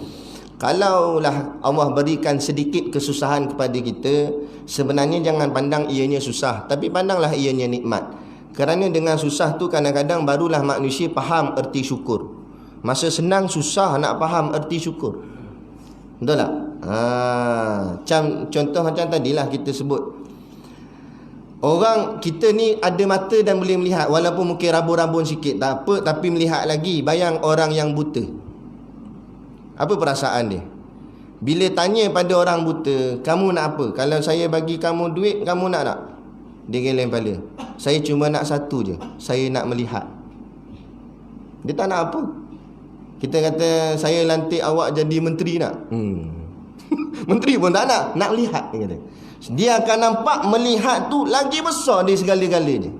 kalaulah Allah berikan sedikit kesusahan kepada kita, sebenarnya jangan pandang ianya susah, tapi pandanglah ianya nikmat. Kerana dengan susah tu kadang-kadang barulah manusia faham erti syukur. Masa senang susah nak faham erti syukur. Betul tak? Contoh macam tadilah kita sebut, orang kita ni ada mata dan boleh melihat, walaupun mungkin rabun-rabun sikit, tak apa, tapi melihat lagi. Bayang orang yang buta, apa perasaan dia? Bila tanya pada orang buta, kamu nak apa? Kalau saya bagi kamu duit, kamu nak tak? Dia geleng kepala. Saya cuma nak satu je, saya nak melihat. Dia tak nak apa. Kita kata, saya lantik awak jadi menteri nak? Menteri pun tak nak lihat, dia kata. Dia akan nampak melihat tu lagi besar di segala-galanya.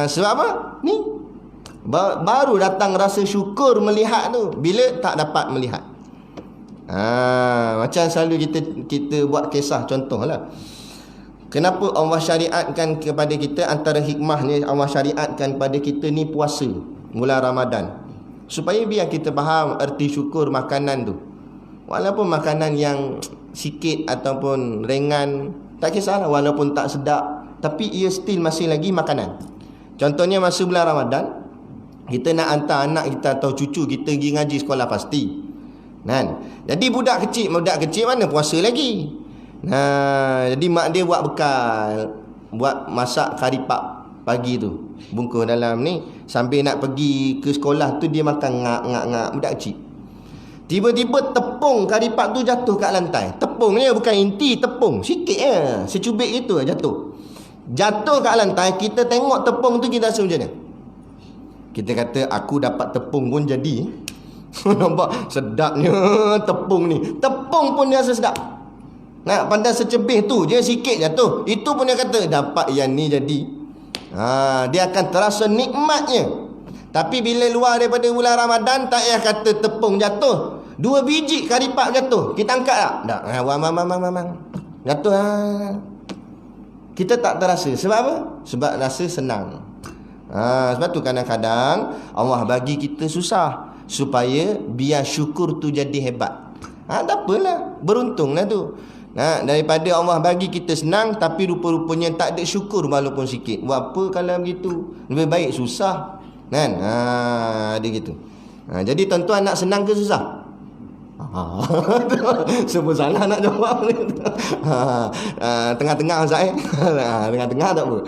Sebab apa? Ni baru datang rasa syukur melihat tu bila tak dapat melihat. Macam selalu kita buat kisah contohlah. Kenapa Allah syariatkan kepada kita, antara hikmahnya Allah syariatkan kepada kita ni puasa bulan Ramadan, supaya biar kita faham erti syukur makanan tu. Walaupun makanan yang sikit ataupun ringan, tak kisahlah, walaupun tak sedap, tapi ia still masih lagi makanan. Contohnya masa bulan Ramadan, kita nak hantar anak kita atau cucu kita pergi ngaji sekolah pasti, kan? Jadi budak kecil mana puasa lagi. Jadi mak dia buat bekal, buat masak kari pap pagi tu, bungkus dalam ni, sambil nak pergi ke sekolah tu dia makan ngak budak kecil. Tiba-tiba tepung kari pap tu jatuh kat lantai. Tepungnya bukan inti, tepung sikit je, secubit gitu jatuh kat lantai. Kita tengok tepung tu, kita rasa macam mana? Kita kata, aku dapat tepung pun jadi. Nampak sedapnya tepung ni. Tepung pun dia rasa sedap. Nak pandang secebih tu je, sikit jatuh, itu pun dia kata dapat yang ni jadi. Dia akan terasa nikmatnya. Tapi bila luar daripada bulan Ramadan, tak payah kata tepung jatuh, 2 biji kari pap jatuh, kita angkat tak? Tak. Jatuh. Kita tak terasa. Sebab apa? Sebab rasa senang. Sebab tu kadang-kadang Allah bagi kita susah, supaya biar syukur tu jadi hebat. Tak apalah, beruntunglah tu. Daripada Allah bagi kita senang, tapi rupa-rupanya tak ada syukur walaupun sikit. Buat apa kalau begitu? Lebih baik susah, kan? Dia gitu. Jadi tuan-tuan nak senang ke susah? Sebut salah nak jawab. Tengah-tengah Ustaz, tengah-tengah tak apa.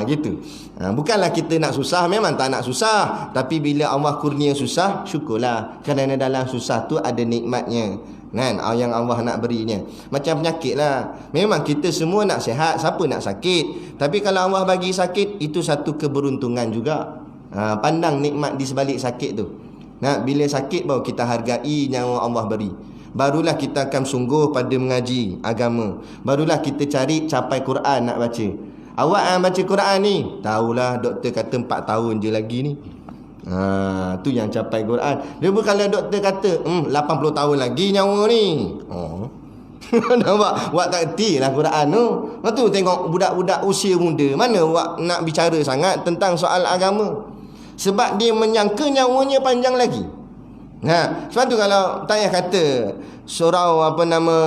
Gitu. Bukanlah kita nak susah, memang tak nak susah, tapi bila Allah kurnia susah, syukurlah, kerana dalam susah tu ada nikmatnya, kan? Yang Allah nak berinya. Macam penyakit lah, memang kita semua nak sihat, siapa nak sakit, tapi kalau Allah bagi sakit, itu satu keberuntungan juga. Pandang nikmat di sebalik sakit tu. Bila sakit baru kita hargai yang Allah beri. Barulah kita akan sungguh pada mengaji agama. Barulah kita cari capai Quran nak baca. Awak baca Quran ni, tahulah doktor kata 4 tahun je lagi ni. Tu yang capai Quran. Dia pun kalau doktor kata 80 tahun lagi nyawa ni. Nampak? Awak tak erti lah Quran tu. Lepas tu tengok budak-budak usia muda, mana awak nak bicara sangat tentang soal agama? Sebab dia menyangka nyawanya panjang lagi. Sebab tu kalau tak payah kata surau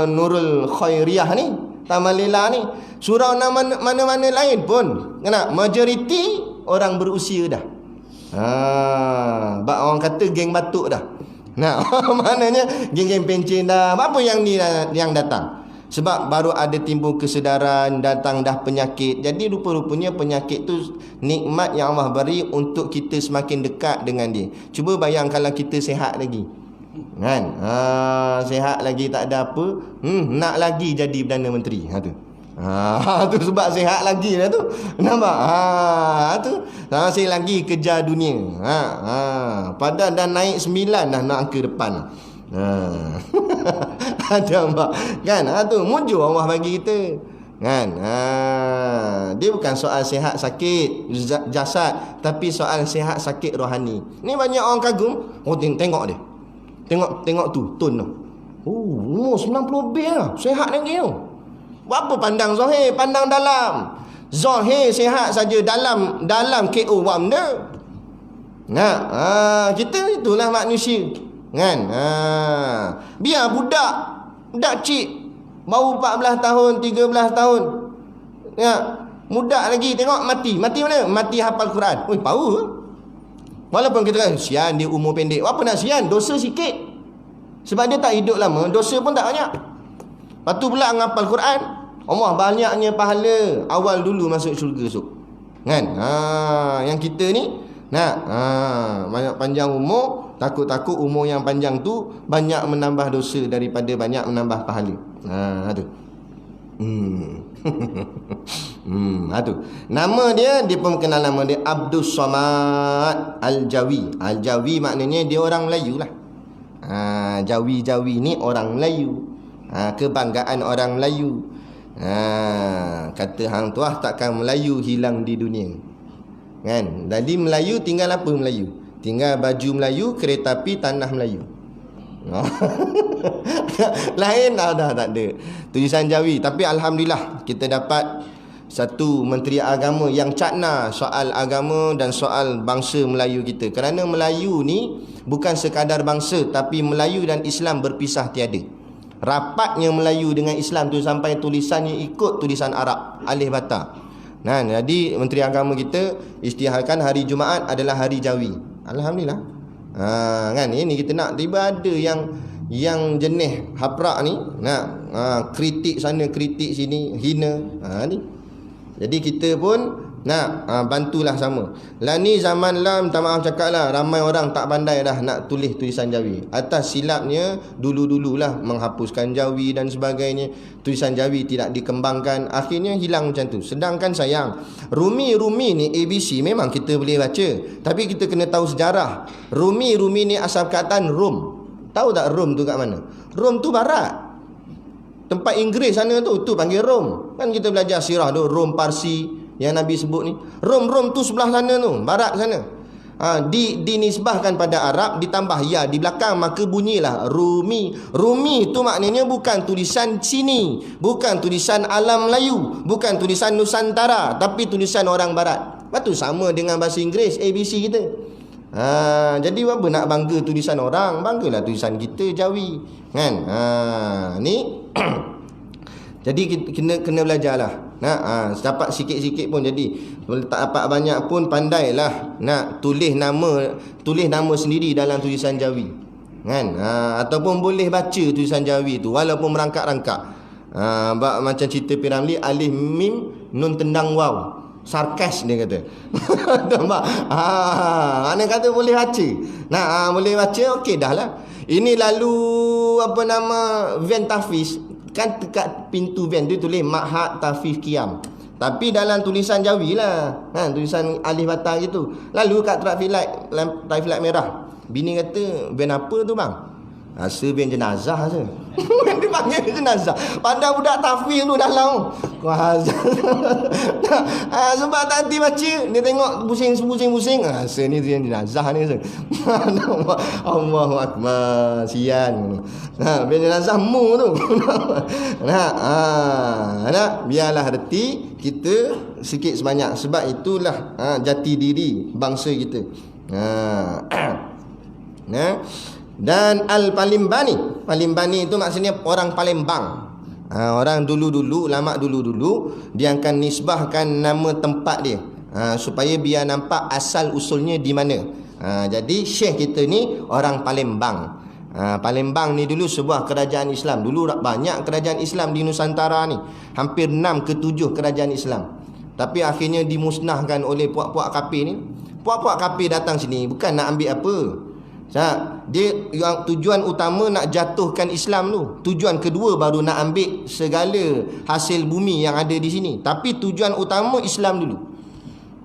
Nurul Khairiyah ni, Tamalila ni, surau mana-mana lain pun, kena majoriti orang berusia dah. Orang kata geng batuk dah. Maknanya geng-geng pencen dah. Apa yang ni yang datang? Sebab baru ada timbul kesedaran, datang dah penyakit. Jadi rupa-rupanya penyakit tu nikmat yang Allah beri untuk kita semakin dekat dengan dia. Cuba bayang kalau kita sihat lagi, kan? Sihat lagi, tak ada apa, nak lagi jadi Perdana Menteri. Tu sebab sihat lagi lah tu. Nampak? Tu masih lagi kejar dunia. Padahal dah naik 9 dah nak angka depan. Ada nampak, kan? Tu mujur Allah bagi kita, kan? Dia bukan soal sihat sakit jasad, tapi soal sihat sakit rohani. Ni banyak orang kagum. Tengok dia, tengok tu tun tu. Umur 90 lebih lah, sihat lagi tu. Apa pandang zahir, pandang dalam. Zahir sihat saja, dalam KO buat benda. Kita itulah manusia, kan? Biar budak cik baru 14 tahun 13 tahun, muda lagi, tengok mati mana? Mati hafal Quran. Power. Walaupun kita kata sian dia umur pendek, apa nak sian, dosa sikit. Sebab dia tak hidup lama, dosa pun tak banyak. Lepas tu pula ngapal Quran, Allah banyaknya pahala awal dulu masuk syurga esok. Kan? Yang kita ni nak banyak panjang umur, takut-takut umur yang panjang tu banyak menambah dosa daripada banyak menambah pahala. Tu. Tu. Nama dia pun kenal nama dia Abdus Samad Al-Jawi. Al-Jawi maknanya dia orang Melayu lah. Jawi-Jawi ni orang Melayu. Kebanggaan orang Melayu. Kata hang tuah takkan Melayu hilang di dunia. Kan? Jadi Melayu tinggal apa Melayu? Tinggal baju Melayu, kereta api, tanah Melayu. Lain dah tak ada. Tulisan Jawi. Tapi alhamdulillah kita dapat satu menteri agama yang cakna soal agama dan soal bangsa Melayu kita. Kerana Melayu ni bukan sekadar bangsa, tapi Melayu dan Islam berpisah tiada. Rapatnya Melayu dengan Islam tu sampai tulisannya ikut tulisan Arab, alif bata. Jadi menteri agama kita isytiharkan hari Jumaat adalah hari Jawi. Alhamdulillah. Kan ini kita nak tiba ada yang jenis haprak ni nak kritik sana kritik sini, hina. Ni. Jadi kita pun nak bantulah sama. Lah ni zaman lah, minta maaf cakap lah, ramai orang tak pandai dah nak tulis tulisan Jawi. Atas silapnya dulu-dululah menghapuskan Jawi dan sebagainya. Tulisan Jawi tidak dikembangkan, akhirnya hilang macam tu. Sedangkan sayang, Rumi ni ABC memang kita boleh baca, tapi kita kena tahu sejarah. Rumi ni asal perkataan Rom. Tahu tak Rom tu kat mana? Rom tu barat. Tempat Inggeris sana tu panggil Rom. Kan kita belajar sirah tu, Rom Parsi yang Nabi sebut ni. Rom tu sebelah sana tu, barat sana. Dinisbahkan pada Arab, ditambah ya di belakang, maka bunyilah Rumi. Rumi tu maknanya bukan tulisan sini, bukan tulisan alam Melayu, bukan tulisan Nusantara, tapi tulisan orang barat. Lepas tu sama dengan bahasa Inggeris ABC kita. Jadi apa nak bangga tulisan orang, banggalah tulisan kita Jawi. Kan? Ni jadi kita kena belajarlah. Dapat sikit-sikit pun jadi. Tak dapat banyak pun pandailah nak tulis nama sendiri dalam tulisan Jawi. Kan? Ataupun boleh baca tulisan Jawi tu walaupun merangkak-rangkak. Macam cerita Piramli, alif mim nun tendang waw. Sarkas dia kata. Nampak? Mana kata boleh baca. Boleh baca, okey dah lah. Ini lalu van Tafiz. Kan dekat pintu van dia tulis Ma'had Tafiz Qiyam. Tapi dalam tulisan Jawi lah. Tulisan alif bata gitu. Lalu kat traffic light merah. Bini kata, van apa tu bang? Rasa van jenazah je. Dia panggil jenazah. Padahal budak Tafiz tu dalam. Sebab tak hati baca, dia tengok pusing-pusing. Rasa ni jenazah ni. Allahu Akbar. Sian. Van jenazah mu tu. Biarlah reti kita sikit sebanyak. Sebab itulah jati diri bangsa kita. Dan Al-Palimbani itu maksudnya orang Palembang. Orang dulu-dulu, ulama dulu-dulu, dia akan nisbahkan nama tempat dia, supaya biar nampak asal usulnya di mana. Jadi syekh kita ni orang Palembang. Palembang ni dulu sebuah kerajaan Islam. Dulu banyak kerajaan Islam di Nusantara ni. Hampir 6 ke 7 kerajaan Islam. Tapi akhirnya dimusnahkan oleh puak-puak kafir ni. Puak-puak kafir datang sini bukan nak ambil apa. Dia tujuan utama nak jatuhkan Islam tu. Tujuan kedua baru nak ambil segala hasil bumi yang ada di sini. Tapi tujuan utama Islam dulu.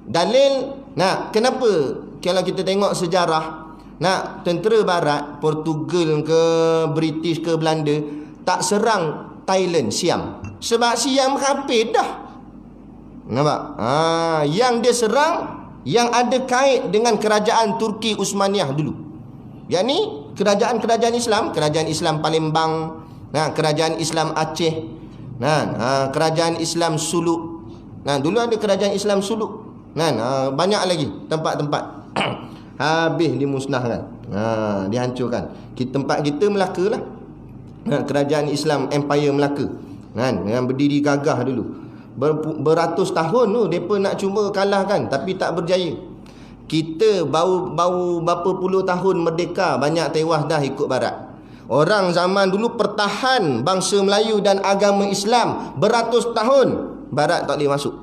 Dalil, kenapa kalau kita tengok sejarah, tentera barat, Portugal ke British ke Belanda tak serang Thailand, Siam. Sebab Siam kafir dah. Nampak? Yang dia serang yang ada kait dengan kerajaan Turki Uthmaniyah dulu. Yang ni kerajaan-kerajaan Islam Palembang, kerajaan Islam Aceh, kerajaan Islam Suluk. Dulu ada kerajaan Islam Suluk. Banyak lagi tempat-tempat. Habis dimusnahkan. Dihancurkan. Tempat kita Melaka lah. Kerajaan Islam Empire Melaka. Yang berdiri gagah dulu. Beratus tahun tu mereka nak cuba kalahkan, tapi tak berjaya. Kita baru berapa puluh tahun merdeka, banyak tewas dah ikut barat. Orang zaman dulu pertahan bangsa Melayu dan agama Islam beratus tahun. Barat tak boleh masuk.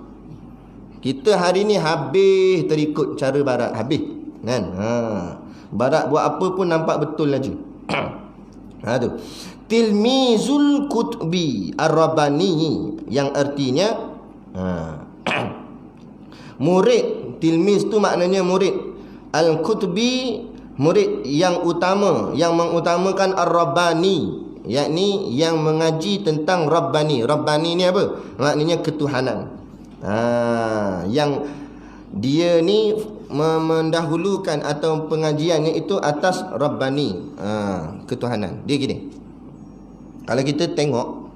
Kita hari ni habis terikut cara Barat. Habis kan? Barat buat apa pun nampak betul laju. Tu Tilmizul Qutbi Ar-Rabbani, yang artinya murid. Tilmiz tu maknanya murid. Al-Qutbi, murid yang utama, yang mengutamakan Ar-Rabbani, yakni yang mengaji tentang Rabbani. Rabbani ni apa? Maknanya ketuhanan. Yang dia ni mendahulukan atau pengajiannya itu atas Rabbani, ketuhanan. Dia gini, kalau kita tengok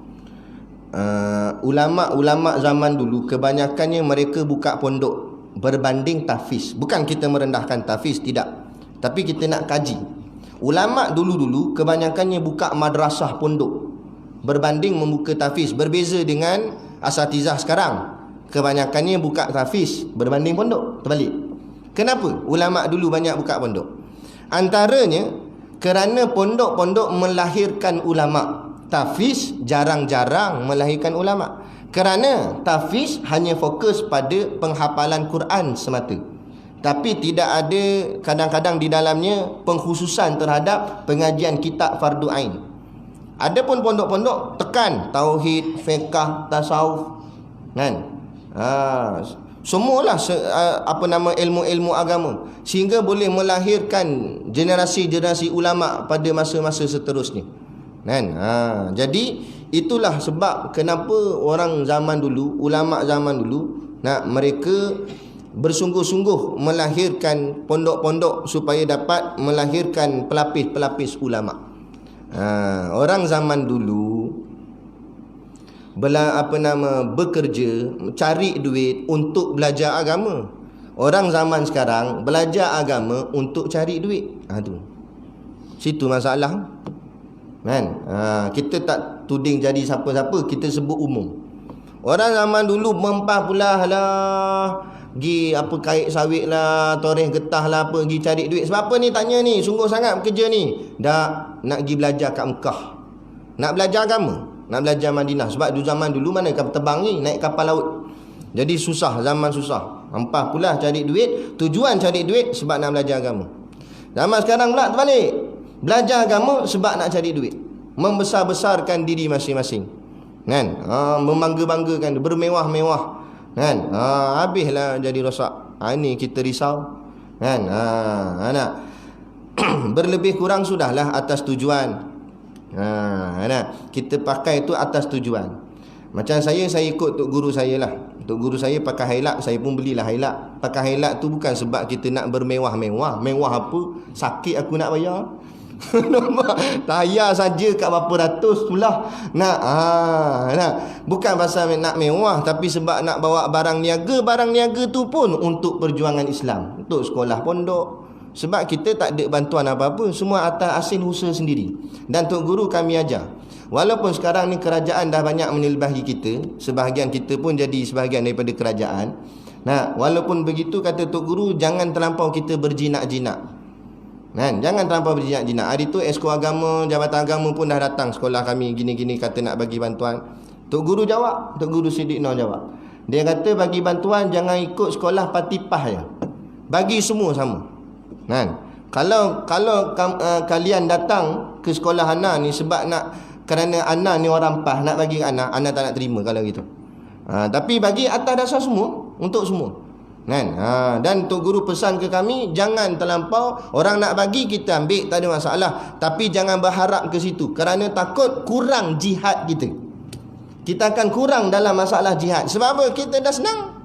ulama-ulama zaman dulu, kebanyakannya mereka buka pondok berbanding tahfiz. Bukan kita merendahkan tahfiz, tidak, tapi kita nak kaji. Ulama dulu-dulu kebanyakannya buka madrasah pondok berbanding membuka tahfiz. Berbeza dengan asatizah sekarang, kebanyakannya buka tahfiz berbanding pondok. Terbalik. Kenapa ulama dulu banyak buka pondok? Antaranya kerana pondok-pondok melahirkan ulama. Tahfiz jarang-jarang melahirkan ulama. Kerana tahfiz hanya fokus pada penghafalan Quran semata, tapi tidak ada kadang-kadang di dalamnya pengkhususan terhadap pengajian kitab fardu ain. Adapun pondok-pondok tekan tauhid, fiqh, tasawuf, kan? Semualah ilmu-ilmu agama, sehingga boleh melahirkan generasi-generasi ulama pada masa-masa seterusnya, kan? Jadi itulah sebab kenapa orang zaman dulu, ulama zaman dulu, mereka bersungguh-sungguh melahirkan pondok-pondok supaya dapat melahirkan pelapis-pelapis ulama. Orang zaman dulu bekerja, cari duit untuk belajar agama. Orang zaman sekarang belajar agama untuk cari duit. Situ masalah, kan? Kita tak tuding jadi siapa-siapa, kita sebut umum. Orang zaman dulu mempah pula lah, pergi kait sawit lah, toreh getah lah, pergi cari duit. Sebab apa ni tanya ni? Sungguh sangat bekerja ni. Dah nak pergi belajar kat Mekah, nak belajar agama, nak belajar Madinah. Sebab zaman dulu mana kapal terbang ni, naik kapal laut. Jadi susah, zaman susah. Mempah pula cari duit. Tujuan cari duit sebab nak belajar agama. Zaman sekarang pula terbalik, belajar agama sebab nak cari duit, membesar-besarkan diri masing-masing, kan? Membangga-banggakan, bermewah-mewah, kan? Habislah jadi rosak. Ini kita risau, kan? Nak berlebih kurang sudahlah atas tujuan. Kita pakai itu atas tujuan. Macam saya ikut tok guru saya lah. Tok guru saya pakai hailak, saya pun belilah hailak. Pakai hailak tu bukan sebab kita nak bermewah-mewah. Mewah apa? Sakit aku nak bayar. Tayar saja kat berapa ratus pula. Bukan pasal nak mewah, tapi sebab nak bawa barang niaga. Barang niaga tu pun untuk perjuangan Islam, untuk sekolah pondok. Sebab kita tak ada bantuan apa-apa, semua atas hasil usaha sendiri. Dan tok guru kami ajar, walaupun sekarang ni kerajaan dah banyak menilbahi kita, sebahagian kita pun jadi sebahagian daripada kerajaan. Walaupun begitu, kata tok guru, jangan terlampau kita berjinak-jinak, kan? Jangan terlampau berjinak-jinak. Hari tu esko agama, jabatan agama pun dah datang sekolah kami, gini-gini, kata nak bagi bantuan. Tok guru jawab, tok guru Siddiq Noh jawab. Dia kata bagi bantuan jangan ikut sekolah patipah je, bagi semua sama, kan? Kalau kalian datang ke sekolah Ana ni sebab nak, kerana Ana ni orang PAS, nak bagi Ana tak nak terima kalau gitu. Tapi bagi atas dasar semua, untuk semua, kan? Dan tok guru pesan ke kami, jangan terlampau. Orang nak bagi kita ambil, tak ada masalah, tapi jangan berharap ke situ, kerana takut kurang jihad kita. Kita akan kurang dalam masalah jihad. Sebab apa? Kita dah senang.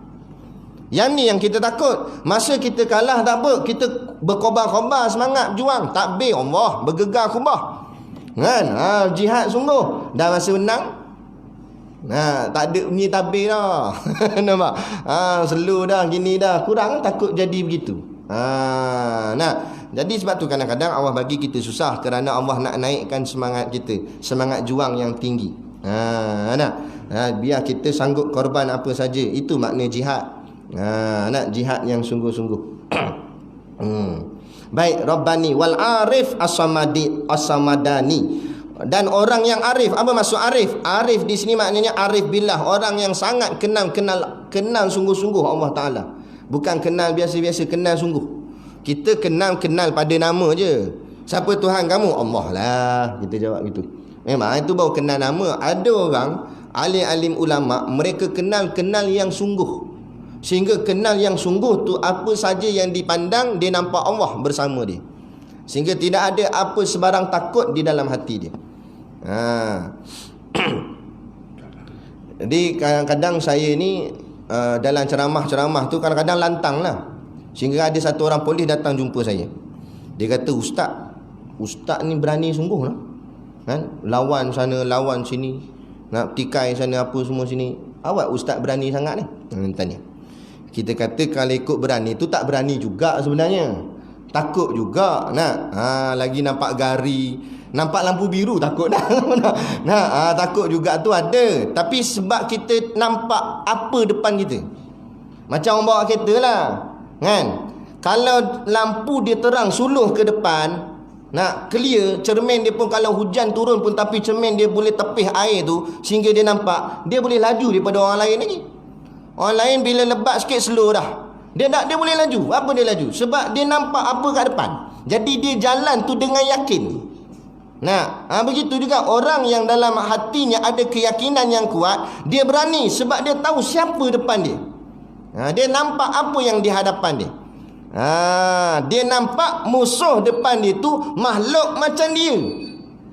Yang ni yang kita takut. Masa kita kalah tak apa, kita berkobar-kobar semangat berjuang, takbir Allah, bergegar kubah, kan? Jihad sungguh. Dah masa menang, tak ada bunyi tabir dah. Nampak? Slow dah, gini dah, kurang, takut jadi begitu. Jadi sebab tu kadang-kadang Allah bagi kita susah, kerana Allah nak naikkan semangat kita, semangat juang yang tinggi. Biar kita sanggup korban apa saja. Itu makna jihad. Jihad yang sungguh-sungguh. Baik, Rabbani wal arif as-samadani. Dan orang yang arif, apa maksud arif? Arif di sini maknanya arif billah, orang yang sangat kenal sungguh-sungguh Allah Taala. Bukan kenal biasa-biasa, kenal sungguh. Kita kenal pada nama je. Siapa Tuhan kamu? Allah lah, kita jawab gitu. Memang itu baru kenal nama. Ada orang alim-alim ulama, mereka kenal yang sungguh. Sehingga kenal yang sungguh tu apa saja yang dipandang dia nampak Allah bersama dia. Sehingga tidak ada apa sebarang takut di dalam hati dia. Jadi kadang-kadang saya ni dalam ceramah-ceramah tu kadang-kadang lantang lah. Sehingga ada satu orang polis datang jumpa saya. Dia kata, Ustaz ni berani sungguh lah. Kan? Lawan sana, lawan sini. Nak tikai sana apa semua sini. Awak Ustaz berani sangat ni? Tanya. Kita kata kalau ikut berani tu tak berani juga sebenarnya. Takut juga nak. Lagi nampak gari, nampak lampu biru takut dah. Takut juga tu ada. Tapi sebab kita nampak apa depan kita. Macam orang bawa kereta lah. Kan? Kalau lampu dia terang suluh ke depan, nak clear, cermin dia pun kalau hujan turun pun tapi cermin dia boleh tepih air tu sehingga dia nampak, dia boleh laju daripada orang lain lagi. Orang lain bila lebat sikit slow dah. Dia boleh laju. Apa dia laju? Sebab dia nampak apa kat depan. Jadi dia jalan tu dengan yakin. Begitu juga orang yang dalam hatinya ada keyakinan yang kuat, dia berani sebab dia tahu siapa depan dia. Dia nampak apa yang di hadapan dia. Dia nampak musuh depan dia tu makhluk macam dia.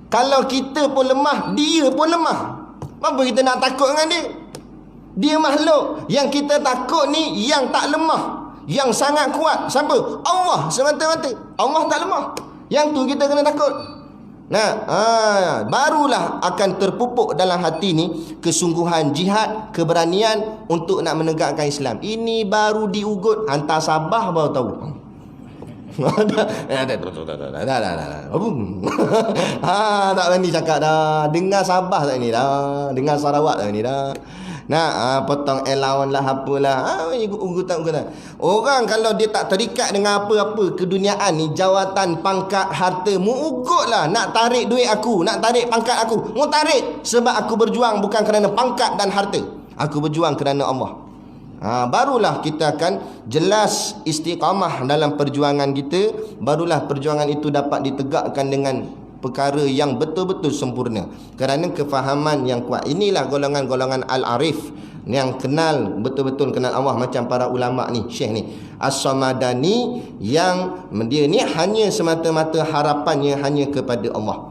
Kalau kita pun lemah, dia pun lemah. Apa kita nak takut dengan dia? Dia makhluk. Yang kita takut ni yang tak lemah, yang sangat kuat. Siapa? Allah semata-mata. Allah tak lemah. Yang tu kita kena takut. Barulah akan terpupuk dalam hati ni kesungguhan jihad, keberanian untuk nak menegakkan Islam. Ini baru diugut, hantar Sabah baru tahu. Tak berani cakap dah. Dengar Sabah tak ni dah. Dengar Sarawak tak ni dah. Potong allowance lah apalah. Ugutan. Orang kalau dia tak terikat dengan apa-apa keduniaan ni, jawatan, pangkat, harta, mu ugut lah. Nak tarik duit aku, nak tarik pangkat aku, mu tarik. Sebab aku berjuang bukan kerana pangkat dan harta. Aku berjuang kerana Allah. Barulah kita akan jelas istiqamah dalam perjuangan kita. Barulah perjuangan itu dapat ditegakkan dengan perkara yang betul-betul sempurna kerana kefahaman yang kuat. Inilah golongan-golongan al-arif yang kenal, betul-betul kenal Allah macam para ulama ni, syekh ni As-Samadani, yang dia ni hanya semata-mata harapannya hanya kepada Allah.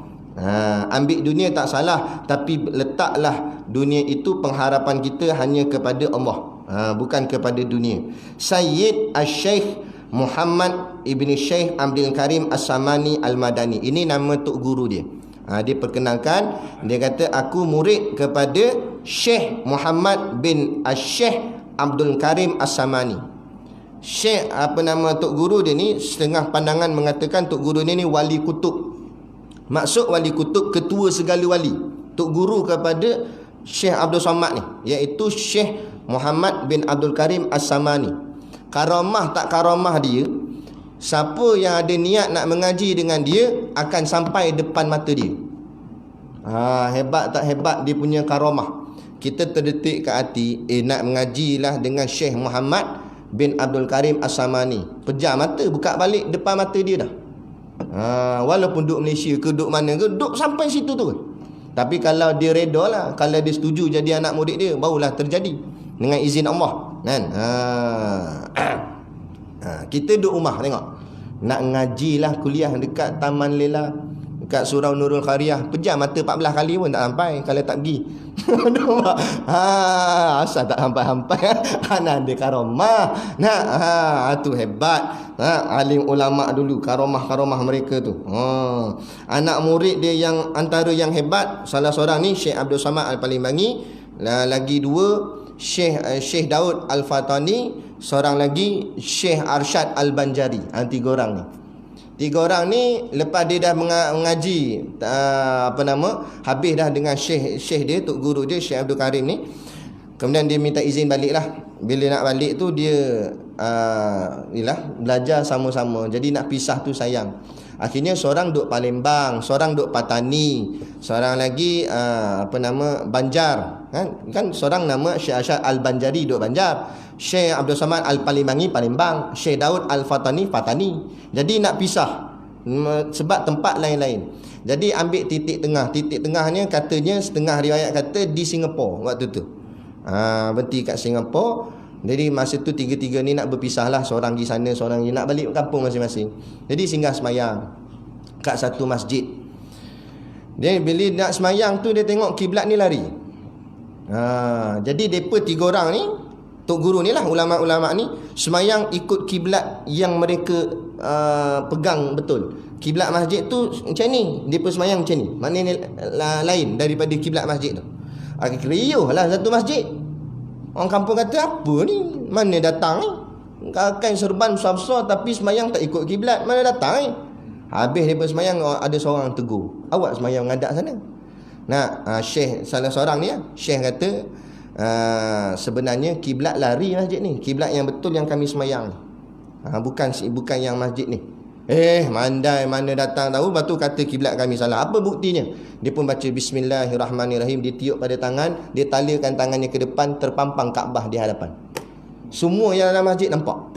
Ambil dunia tak salah, tapi letaklah dunia itu pengharapan kita hanya kepada Allah, bukan kepada dunia. Sayyid Al-Syekh Muhammad Ibni Syekh Abdul Karim As-Samani Al-Madani. Ini nama tok guru dia. Dia perkenalkan, dia kata aku murid kepada Syekh Muhammad bin Syekh Abdul Karim As-Samani. Syekh apa nama tok guru dia ni, setengah pandangan mengatakan tok guru ni wali kutub. Maksud wali kutub, ketua segala wali. Tok guru kepada Syekh Abdul Samad ni, iaitu Syekh Muhammad bin Abdul Karim As-Samani. Karamah tak karamah dia, siapa yang ada niat nak mengaji dengan dia akan sampai depan mata dia. Hebat tak hebat dia punya karamah. Kita terdetik ke hati, nak mengajilah dengan Syekh Muhammad bin Abdul Karim As-Samani. Pejam mata, buka balik depan mata dia dah. Walaupun duduk Malaysia ke duduk mana ke, duduk sampai situ tu. Tapi kalau dia reda lah, kalau dia setuju jadi anak murid dia, barulah terjadi dengan izin Allah kan. Kita duduk rumah tengok, nak ngajilah kuliah dekat Taman Lela, dekat Surau Nurul Qariyah, pejam mata 14 kali pun tak sampai kalau tak pergi. Asal tak sampai-sampai. Ada karamah. Tu hebat. Alim ulama dulu, karamah mereka tu. Anak murid dia yang antara yang hebat, salah seorang ni Syekh Abdul Samad Al-Palembang, lagi dua Syekh Daud Al-Fatani, seorang lagi Syekh Arsyad Al-Banjari. Tiga orang ni. Tiga orang ni lepas dia dah mengaji habis dah dengan syekh dia, tok guru dia Syekh Abdul Karim ni, Kemudian dia minta izin balik lah. Bila nak balik tu dia belajar sama-sama. Jadi nak pisah tu sayang. Akhirnya seorang duduk Palembang, seorang duduk Patani, seorang lagi Banjar. Kan seorang nama Syekh Asyad Al-Banjari duduk Banjar, Syekh Abdul Samad Al-Palimangi Palembang, Syekh Daud Al-Fatani Patani. Jadi nak pisah sebab tempat lain-lain. Jadi ambil titik tengah. Titik tengahnya katanya setengah riwayat kata di Singapura waktu tu. Berhenti kat Singapura. Jadi masa tu tiga-tiga ni nak berpisah lah. Seorang pergi sana, seorang nak balik kampung masing-masing. Jadi singgah semayang kat satu masjid. Dia bila nak semayang tu dia tengok kiblat ni lari. Jadi mereka 3 orang ni, tok guru ni lah, ulama-ulama ni semayang ikut kiblat yang mereka pegang betul. Kiblat masjid tu macam ni, mereka semayang macam ni. Maknanya lain daripada kiblat masjid tu. Riuh lah satu masjid. Orang kampung kata, apa ni? Mana datang ni? Kain serban besar-besar tapi semayang tak ikut kiblat. Mana datang ni? Habis daripada semayang ada seorang tegur, awak semayang menghadap sana. Syekh salah seorang ni Syekh kata sebenarnya kiblat lari masjid ni. Kiblat yang betul yang kami semayang. Bukan yang masjid ni. Mandai mana datang tahu, lepas tu kata kiblat kami salah. Apa buktinya? Dia pun baca Bismillahirrahmanirrahim, dia tiup pada tangan, dia talikan tangannya ke depan, terpampang Kaabah di hadapan. Semua yang dalam masjid nampak.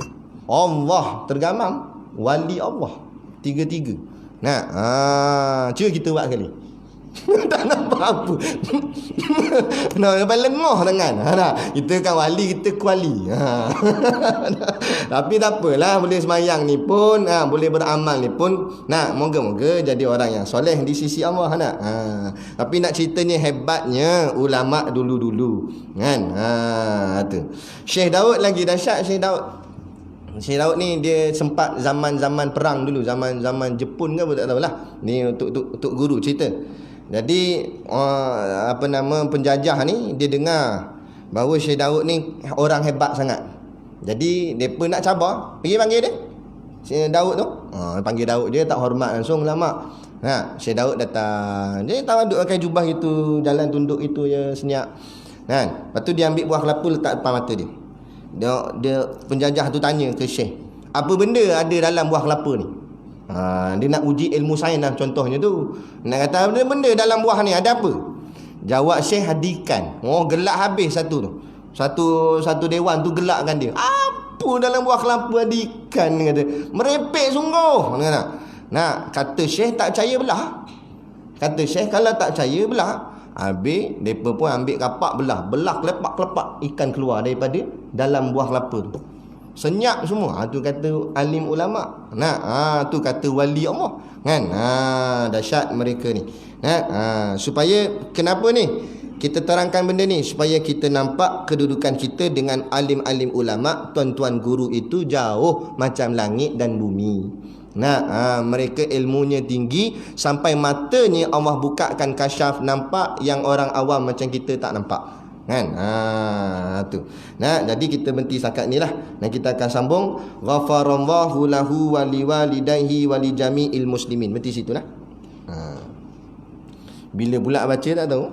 Allah tergamam, wali Allah. 3-3. Cuba kita buat kali. Tak nampak apa. Lepas lengah tangan. Kita kan wali, kita kuali. Tapi tak apalah, boleh semayang ni pun, boleh beramal ni pun. Moga-moga jadi orang yang soleh di sisi Allah. Tapi nak ceritanya hebatnya ulama dulu-dulu. Tu. Syekh Daud lagi dahsyat. Syekh Daud ni dia sempat zaman-zaman perang dulu, zaman Jepun ke apa tak tahulah. Ni untuk guru cerita. Jadi penjajah ni dia dengar bahawa Syekh Daud ni orang hebat sangat. Jadi depa nak cabar, pergi panggil dia. Syekh Daud tu, panggil Daud, dia tak hormat langsung lama. Syekh Daud datang. Dia tawaduk pakai jubah itu, jalan tunduk itu je senyap. Lepas tu dia ambil buah kelapa letak depan mata dia. Dia penjajah tu tanya ke Syekh, apa benda ada dalam buah kelapa ni? Dia nak uji ilmu sains lah contohnya tu. Nak kata benda dalam buah ni ada apa? Jawab Syekh, hadikan. Gelak habis satu tu. Satu dewan tu gelakkan dia. Apa dalam buah kelapa hadikan, kata. Merepek sungguh. Kata Syekh, tak percaya belah. Kata Syekh, kalau tak percaya belah. Habis mereka pun ambil kapak belah kelepak-kelepak, ikan keluar daripada dalam buah kelapa tu. Senyap semua. Tu kata alim ulama. Tu kata wali Allah. Dahsyat mereka ni. Supaya kenapa ni kita terangkan benda ni, supaya kita nampak kedudukan kita dengan alim-alim ulama, tuan-tuan guru itu jauh macam langit dan bumi. Mereka ilmunya tinggi sampai matanya Allah bukakan kasyaf, nampak yang orang awam macam kita tak nampak. Tu. Jadi kita berhenti setakat ni lah. Kita akan sambung. Ghafarallahu lahu wa liwalidayhi wa li jami'il muslimin. Berhenti situ lah. Bila pula baca tak tahu.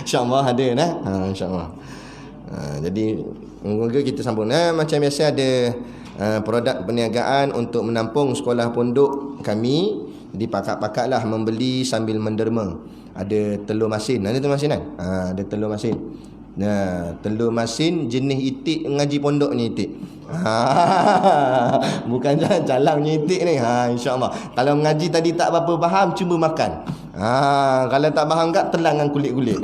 InsyaAllah ada nah. InsyaAllah. Jadi moga kita sambung. Macam biasa ada produk perniagaan untuk menampung sekolah pondok kami. Jadi pakat-pakatlah membeli sambil menderma. Ada telur masin. Ada telur masin kan? Ada telur masin. Telur masin jenis itik ngaji pondok ni itik. Bukan calangnya itik ni. InsyaAllah. Kalau mengaji tadi tak apa-apa faham, cuba makan. Kalau tak faham kat, telangan kulit-kulit.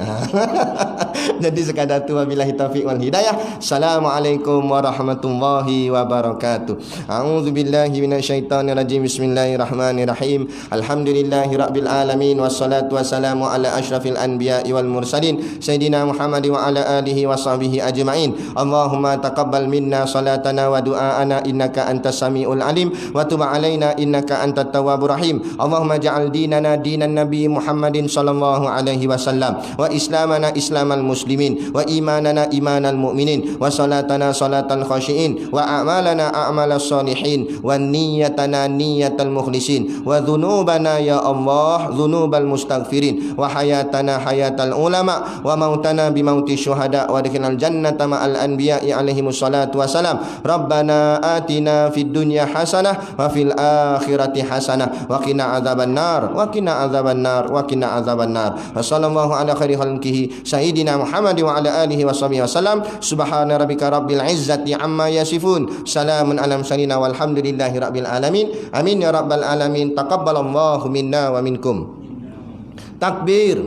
Jadi sekadar tu, wabillahi taufiq wal hidayah. Assalamualaikum warahmatullahi wabarakatuh. A'udzubillahi minasyaitonirrajim. Bismillahirrahmanirrahim. Alhamdulillahirabbil alamin, wassalatu wassalamu ala asyrafil anbiya'i wal mursalin sayyidina Muhammad wa ala alihi washabihi ajma'in. Allahumma taqabbal minna salatana wa du'aana innaka antas samiul alim wa tub alaina innaka antat tawwabur rahim. Allahumma ja'al dinana dinan nabi Nabi Muhammadin sallallahu alaihi wasallam, wa islamana islamal muslimin, wa imanana imanal mu'minin, wa salatana salatal khashiin, wa a'malana a'malas salihin, wa niyyatana niyyatal mukhlisin, wa dhunubana ya Allah dhunubal mustaghfirin, wa hayatana hayatal ulama, wa mautana bimauti syuhada, wa adkhilnal jannata ma'al anbiya'i alaihimus salatu wassalam. Rabbana atina fid dunya hasanah wa fil akhirati hasanah wa qina adzabannar wa qina adzabannar wa qina adzabannar. Wassallallahu ala khairi khalqihi sayyidina Muhammad wa ala alihi washabihi wasallam. Subhana rabbika rabbil izzati amma yasifun, salamun alal mursalin walhamdulillahi rabbil alamin. Amin ya rabbal alamin. Taqabbalallahu minna wa minkum. Takbir.